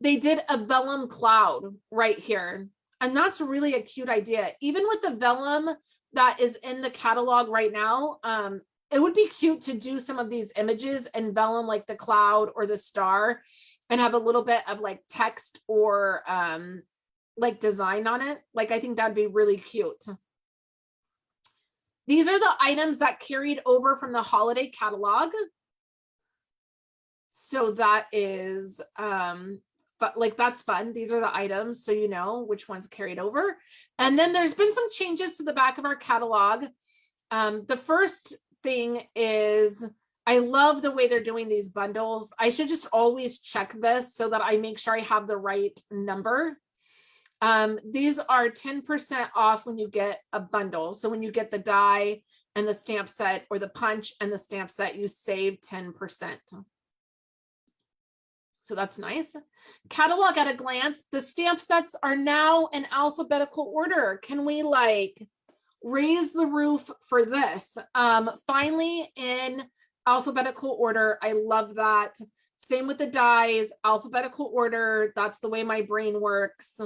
they did a vellum cloud right here, and that's really a cute idea. Even with the vellum that is in the catalog right now, it would be cute to do some of these images in vellum, like the cloud or the star, and have a little bit of like text or like design on it. Like, I think that'd be really cute. These are the items that carried over from the holiday catalog. So that is but like, that's fun. These are the items, so you know which ones carried over. And then there's been some changes to the back of our catalog. The first thing is, I love the way they're doing these bundles. I should just always check this so that I make sure I have the right number. These are 10% off when you get a bundle. So when you get the die and the stamp set, or the punch and the stamp set, you save 10%. So that's nice. Catalog at a glance. The stamp sets are now in alphabetical order. Can we like raise the roof for this? Finally in alphabetical order. I love that. Same with the dies, alphabetical order. That's the way my brain works.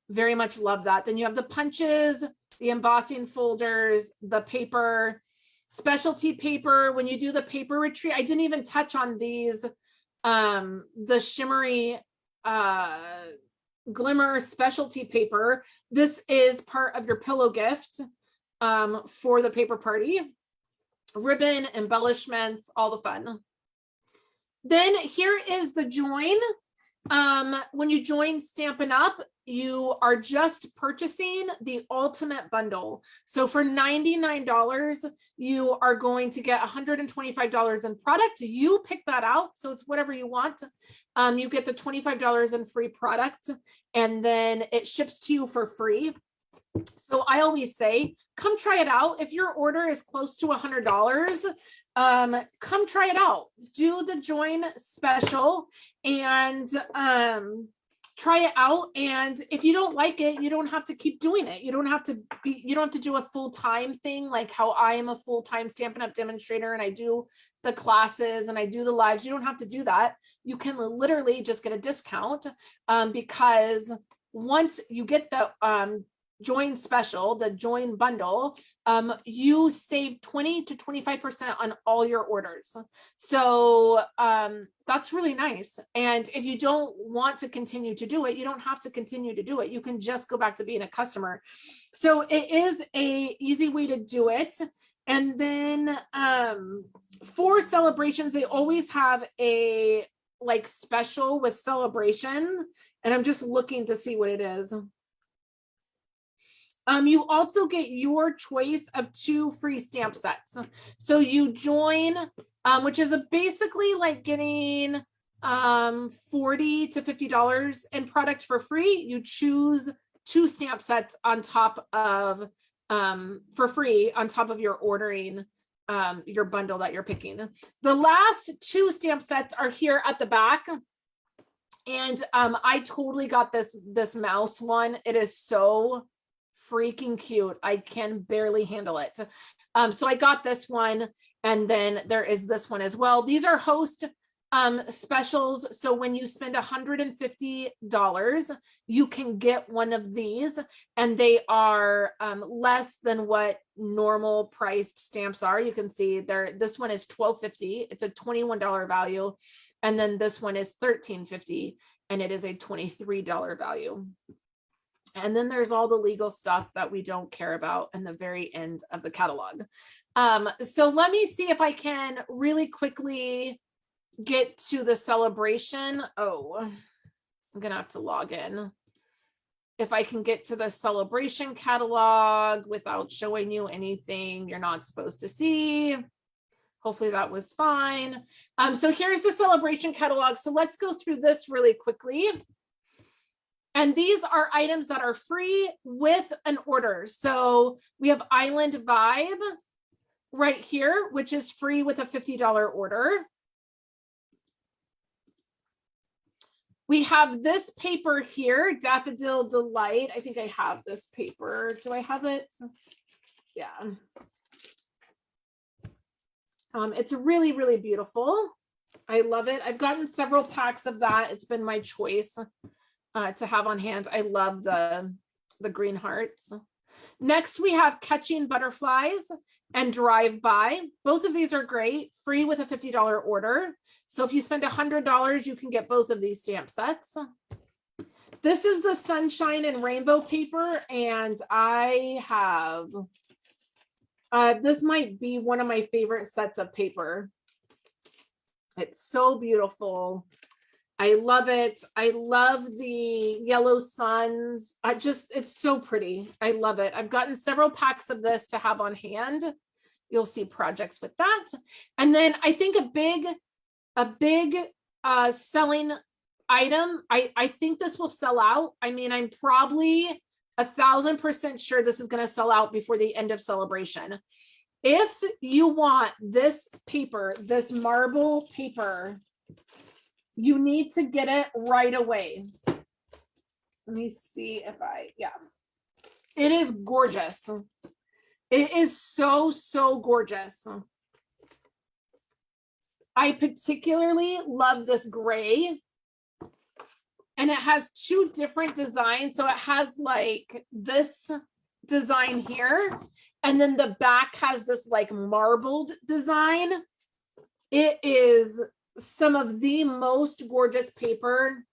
Very much love that. Then you have the punches, the embossing folders, the paper, specialty paper. When you do the paper retreat, I didn't even touch on these. The shimmery glimmer specialty paper. This is part of your pillow gift for the paper party. Ribbon, embellishments, all the fun. Then here is the join. When you join Stampin' Up, you are just purchasing the ultimate bundle. So for $99, you are going to get $125 in product. You pick that out, so it's whatever you want. You get the $25 in free product, and then it ships to you for free. So I always say, come try it out. If your order is close to $100, come try it out. Do the join special and try it out. And if you don't like it, you don't have to keep doing it. You don't have to do a full-time thing, like how I am a full-time Stampin' Up demonstrator and I do the classes and I do the lives. You don't have to do that. You can literally just get a discount because once you get the join special, the join bundle, you save 20 to 25% on all your orders. So that's really nice. And if you don't want to continue to do it, you don't have to continue to do it. You can just go back to being a customer. So it is a easy way to do it. And then for celebrations, they always have a like special with celebration. And I'm just looking to see what it is. You also get your choice of 2 free stamp sets. So you join, which is basically like getting $40 to $50 in product for free. You choose 2 stamp sets on top of for free on top of your ordering your bundle that you're picking. The last 2 stamp sets are here at the back. And I totally got this mouse one. It is so freaking cute. I can barely handle it. So I got this one, and then there is this one as well. These are host specials. So when you spend $150, you can get one of these, and they are less than what normal priced stamps are. You can see there, this one is $12.50. It's a $21 value. And then this one is $13.50, and it is a $23 value. And then there's all the legal stuff that we don't care about in the very end of the catalog. So let me see if I can really quickly get to the celebration. Oh, I'm gonna have to log in. If I can get to the celebration catalog without showing you anything you're not supposed to see. Hopefully that was fine. So here's the celebration catalog. So let's go through this really quickly. And these are items that are free with an order. So we have Island Vibe right here, which is free with a $50 order. We have this paper here, Daffodil Delight. I think I have this paper. Do I have it? Yeah. It's really, really beautiful. I love it. I've gotten several packs of that. It's been my choice to have on hand. I love the green hearts. Next, we have Catching Butterflies and Drive By. Both of these are great, free with a $50 order. So if you spend $100, you can get both of these stamp sets. This is the Sunshine and Rainbow paper, and I have, this might be one of my favorite sets of paper. It's so beautiful. I love it. I love the yellow suns. It's so pretty. I love it. I've gotten several packs of this to have on hand. You'll see projects with that. And then I think a big selling item, I think this will sell out. I mean, I'm probably 1,000% sure this is going to sell out before the end of celebration. If you want this paper, this marble paper, you need to get it right away. Let me see if yeah. It is gorgeous. It is so, so gorgeous. I particularly love this gray. And it has two different designs. So it has like this design here. And then the back has this like marbled design. It is some of the most gorgeous paper,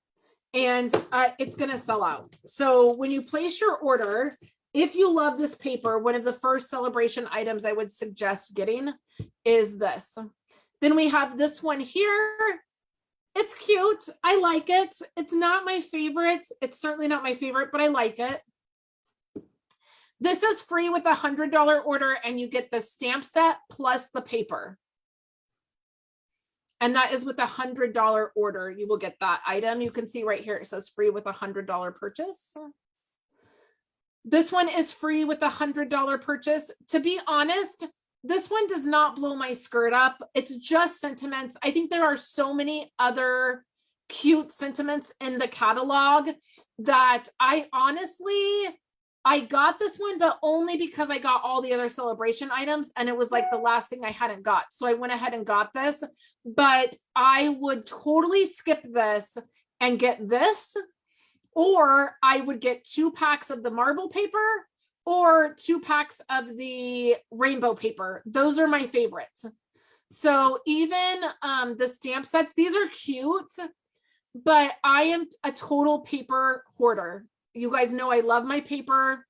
and it's going to sell out. So when you place your order, if you love this paper, one of the first celebration items I would suggest getting is this. Then we have this one here. It's cute. I like it. It's not my favorite. It's certainly not my favorite, but I like it. This is free with a $100 order, and you get the stamp set plus the paper. And that is with a $100 order. You will get that item. You can see right here, it says free with a $100 purchase. This one is free with a $100 purchase. To be honest, this one does not blow my skirt up. It's just sentiments. I think there are so many other cute sentiments in the catalog that I got this one, but only because I got all the other celebration items, and it was like the last thing I hadn't got. So I went ahead and got this, but I would totally skip this and get this, or I would get 2 packs of the marble paper or 2 packs of the rainbow paper. Those are my favorites. So even the stamp sets, these are cute, but I am a total paper hoarder. You guys know I love my paper.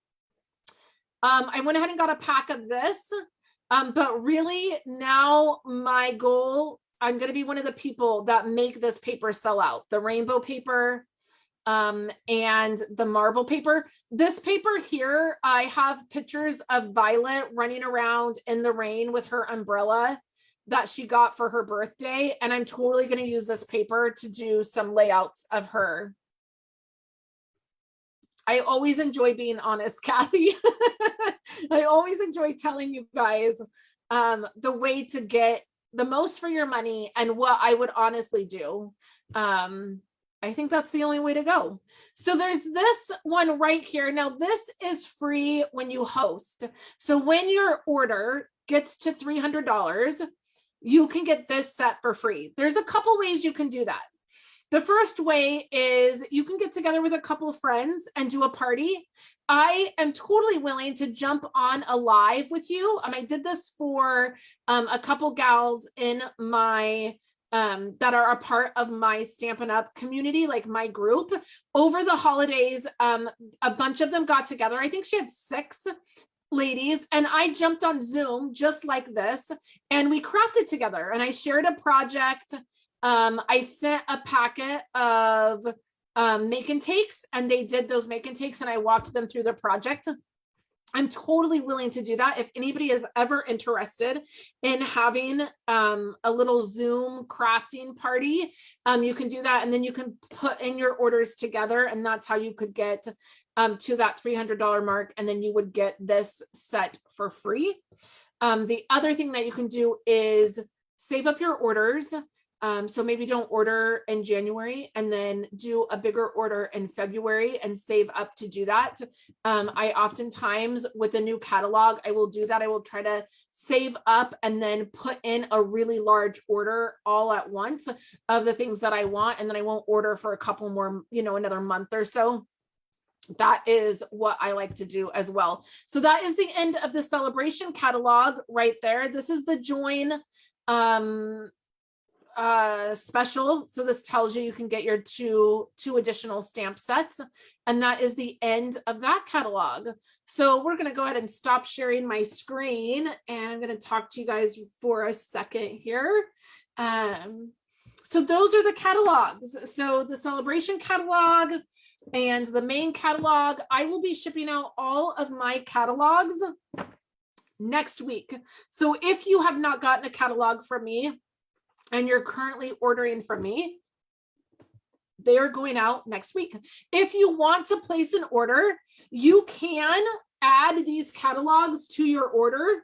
I went ahead and got a pack of this, but really now my goal, I'm going to be one of the people that make this paper sell out. The rainbow paper and the marble paper. This paper here, I have pictures of Violet running around in the rain with her umbrella that she got for her birthday. And I'm totally going to use this paper to do some layouts of her. I always enjoy being honest, Kathy. I always enjoy telling you guys the way to get the most for your money and what I would honestly do. I think that's the only way to go. So there's this one right here. Now this is free when you host. So when your order gets to $300, you can get this set for free. There's a couple ways you can do that. The first way is you can get together with a couple of friends and do a party. I am totally willing to jump on a live with you. I did this for a couple gals in my that are a part of my Stampin' Up community, like my group. Over the holidays, a bunch of them got together. I think she had 6 ladies, and I jumped on Zoom just like this, and we crafted together, and I shared a project. I sent a packet of make and takes, and they did those make and takes, and I walked them through the project. I'm totally willing to do that. If anybody is ever interested in having a little Zoom crafting party, you can do that. And then you can put in your orders together. And that's how you could get to that $300 mark. And then you would get this set for free. The other thing that you can do is save up your orders. So maybe don't order in January and then do a bigger order in February and save up to do that. I oftentimes with a new catalog, I will do that. I will try to save up and then put in a really large order all at once of the things that I want. And then I won't order for a couple more, another month or so. That is what I like to do as well. So that is the end of the celebration catalog right there. This is the join special. So this tells you can get your two additional stamp sets, and that is the end of that catalog. So we're going to go ahead and stop sharing my screen, and I'm going to talk to you guys for a second here. So those are the catalogs. So the celebration catalog and the main catalog. I will be shipping out all of my catalogs next week. So if you have not gotten a catalog from me and you're currently ordering from me, they are going out next week. If you want to place an order, you can add these catalogs to your order.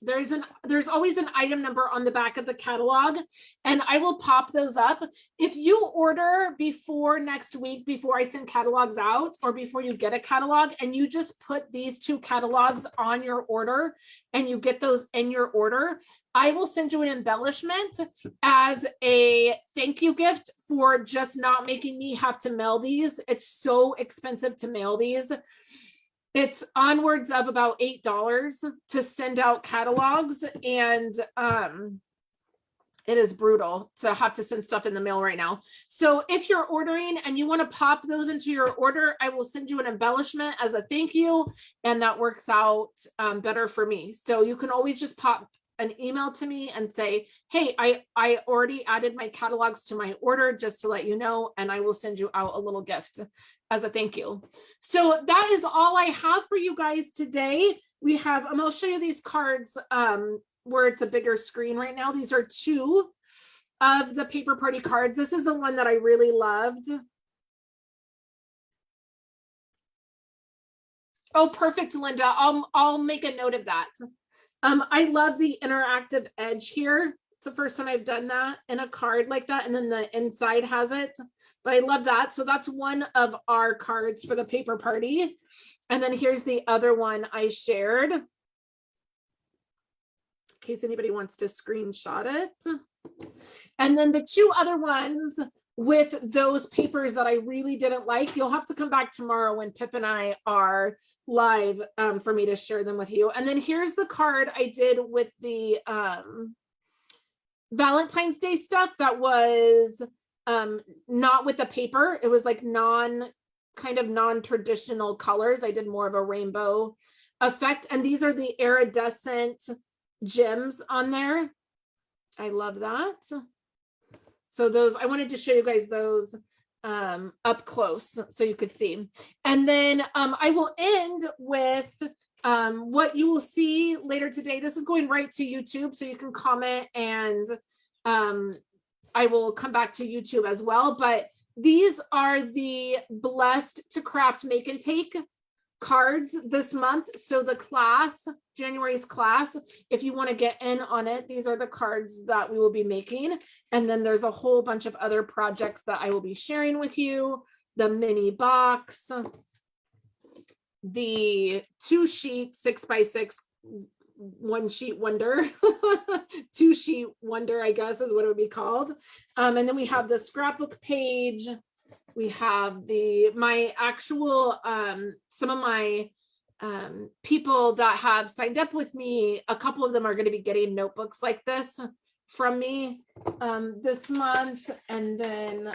There's always an item number on the back of the catalog, and I will pop those up. If you order before next week, before I send catalogs out, or before you get a catalog, and you just put these 2 catalogs on your order and you get those in your order, I will send you an embellishment as a thank you gift for just not making me have to mail these. It's so expensive to mail these. It's onwards of about $8 to send out catalogs, and it is brutal to have to send stuff in the mail right now. So if you're ordering and you want to pop those into your order, I will send you an embellishment as a thank you, and that works out better for me. So you can always just pop an email to me and say, hey, I already added my catalogs to my order, just to let you know, and I will send you out a little gift as a thank you. So that is all I have for you guys today. We have, I'll show you these cards where it's a bigger screen right now. These are 2 of the paper party cards. This is the one that I really loved. Oh, perfect, Linda. I'll make a note of that. I love the interactive edge here. It's the first time I've done that in a card like that, and then the inside has it, but I love that. So that's one of our cards for the paper party. And then here's the other one I shared, in case anybody wants to screenshot it. And then the 2 other ones with those papers that I really didn't like, you'll have to come back tomorrow when Pip and I are live for me to share them with you. And then here's the card I did with the Valentine's Day stuff that was not with the paper. It was like non-traditional colors. I did more of a rainbow effect. And these are the iridescent gems on there. I love that. So those, I wanted to show you guys those up close so you could see. And then I will end with what you will see later today. This is going right to YouTube, so you can comment, and I will come back to YouTube as well. But these are the Blessed to Craft Make and Take cards this month. So the class, January's class, if you want to get in on it, these are the cards that we will be making. And then there's a whole bunch of other projects that I will be sharing with you. The mini box, the 2-sheet 6x6 1-sheet wonder, 2-sheet wonder, I guess is what it would be called. And then we have the scrapbook page. We have my actual, some of my people that have signed up with me, a couple of them are going to be getting notebooks like this from me this month. And then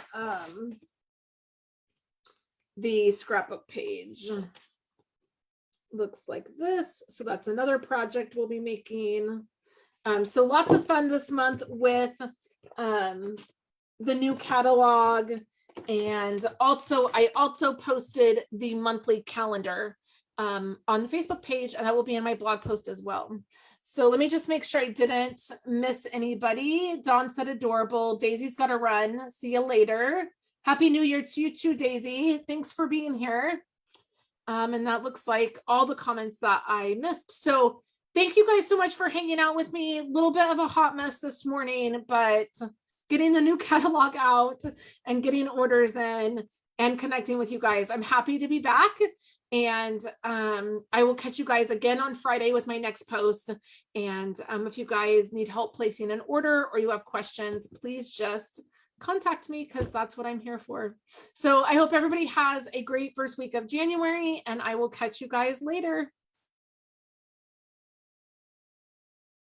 the scrapbook page looks like this. So that's another project we'll be making. So lots of fun this month with the new catalog. And also, I also posted the monthly calendar on the Facebook page, and that will be in my blog post as well. So let me just make sure I didn't miss anybody. Dawn said adorable. Daisy's got to run. See you later. Happy New Year to you too, Daisy. Thanks for being here. And that looks like all the comments that I missed. So thank you guys so much for hanging out with me. A little bit of a hot mess this morning, but getting the new catalog out and getting orders in and connecting with you guys. I'm happy to be back. And I will catch you guys again on Friday with my next post. And if you guys need help placing an order or you have questions, please just contact me because that's what I'm here for. So I hope everybody has a great first week of January, and I will catch you guys later.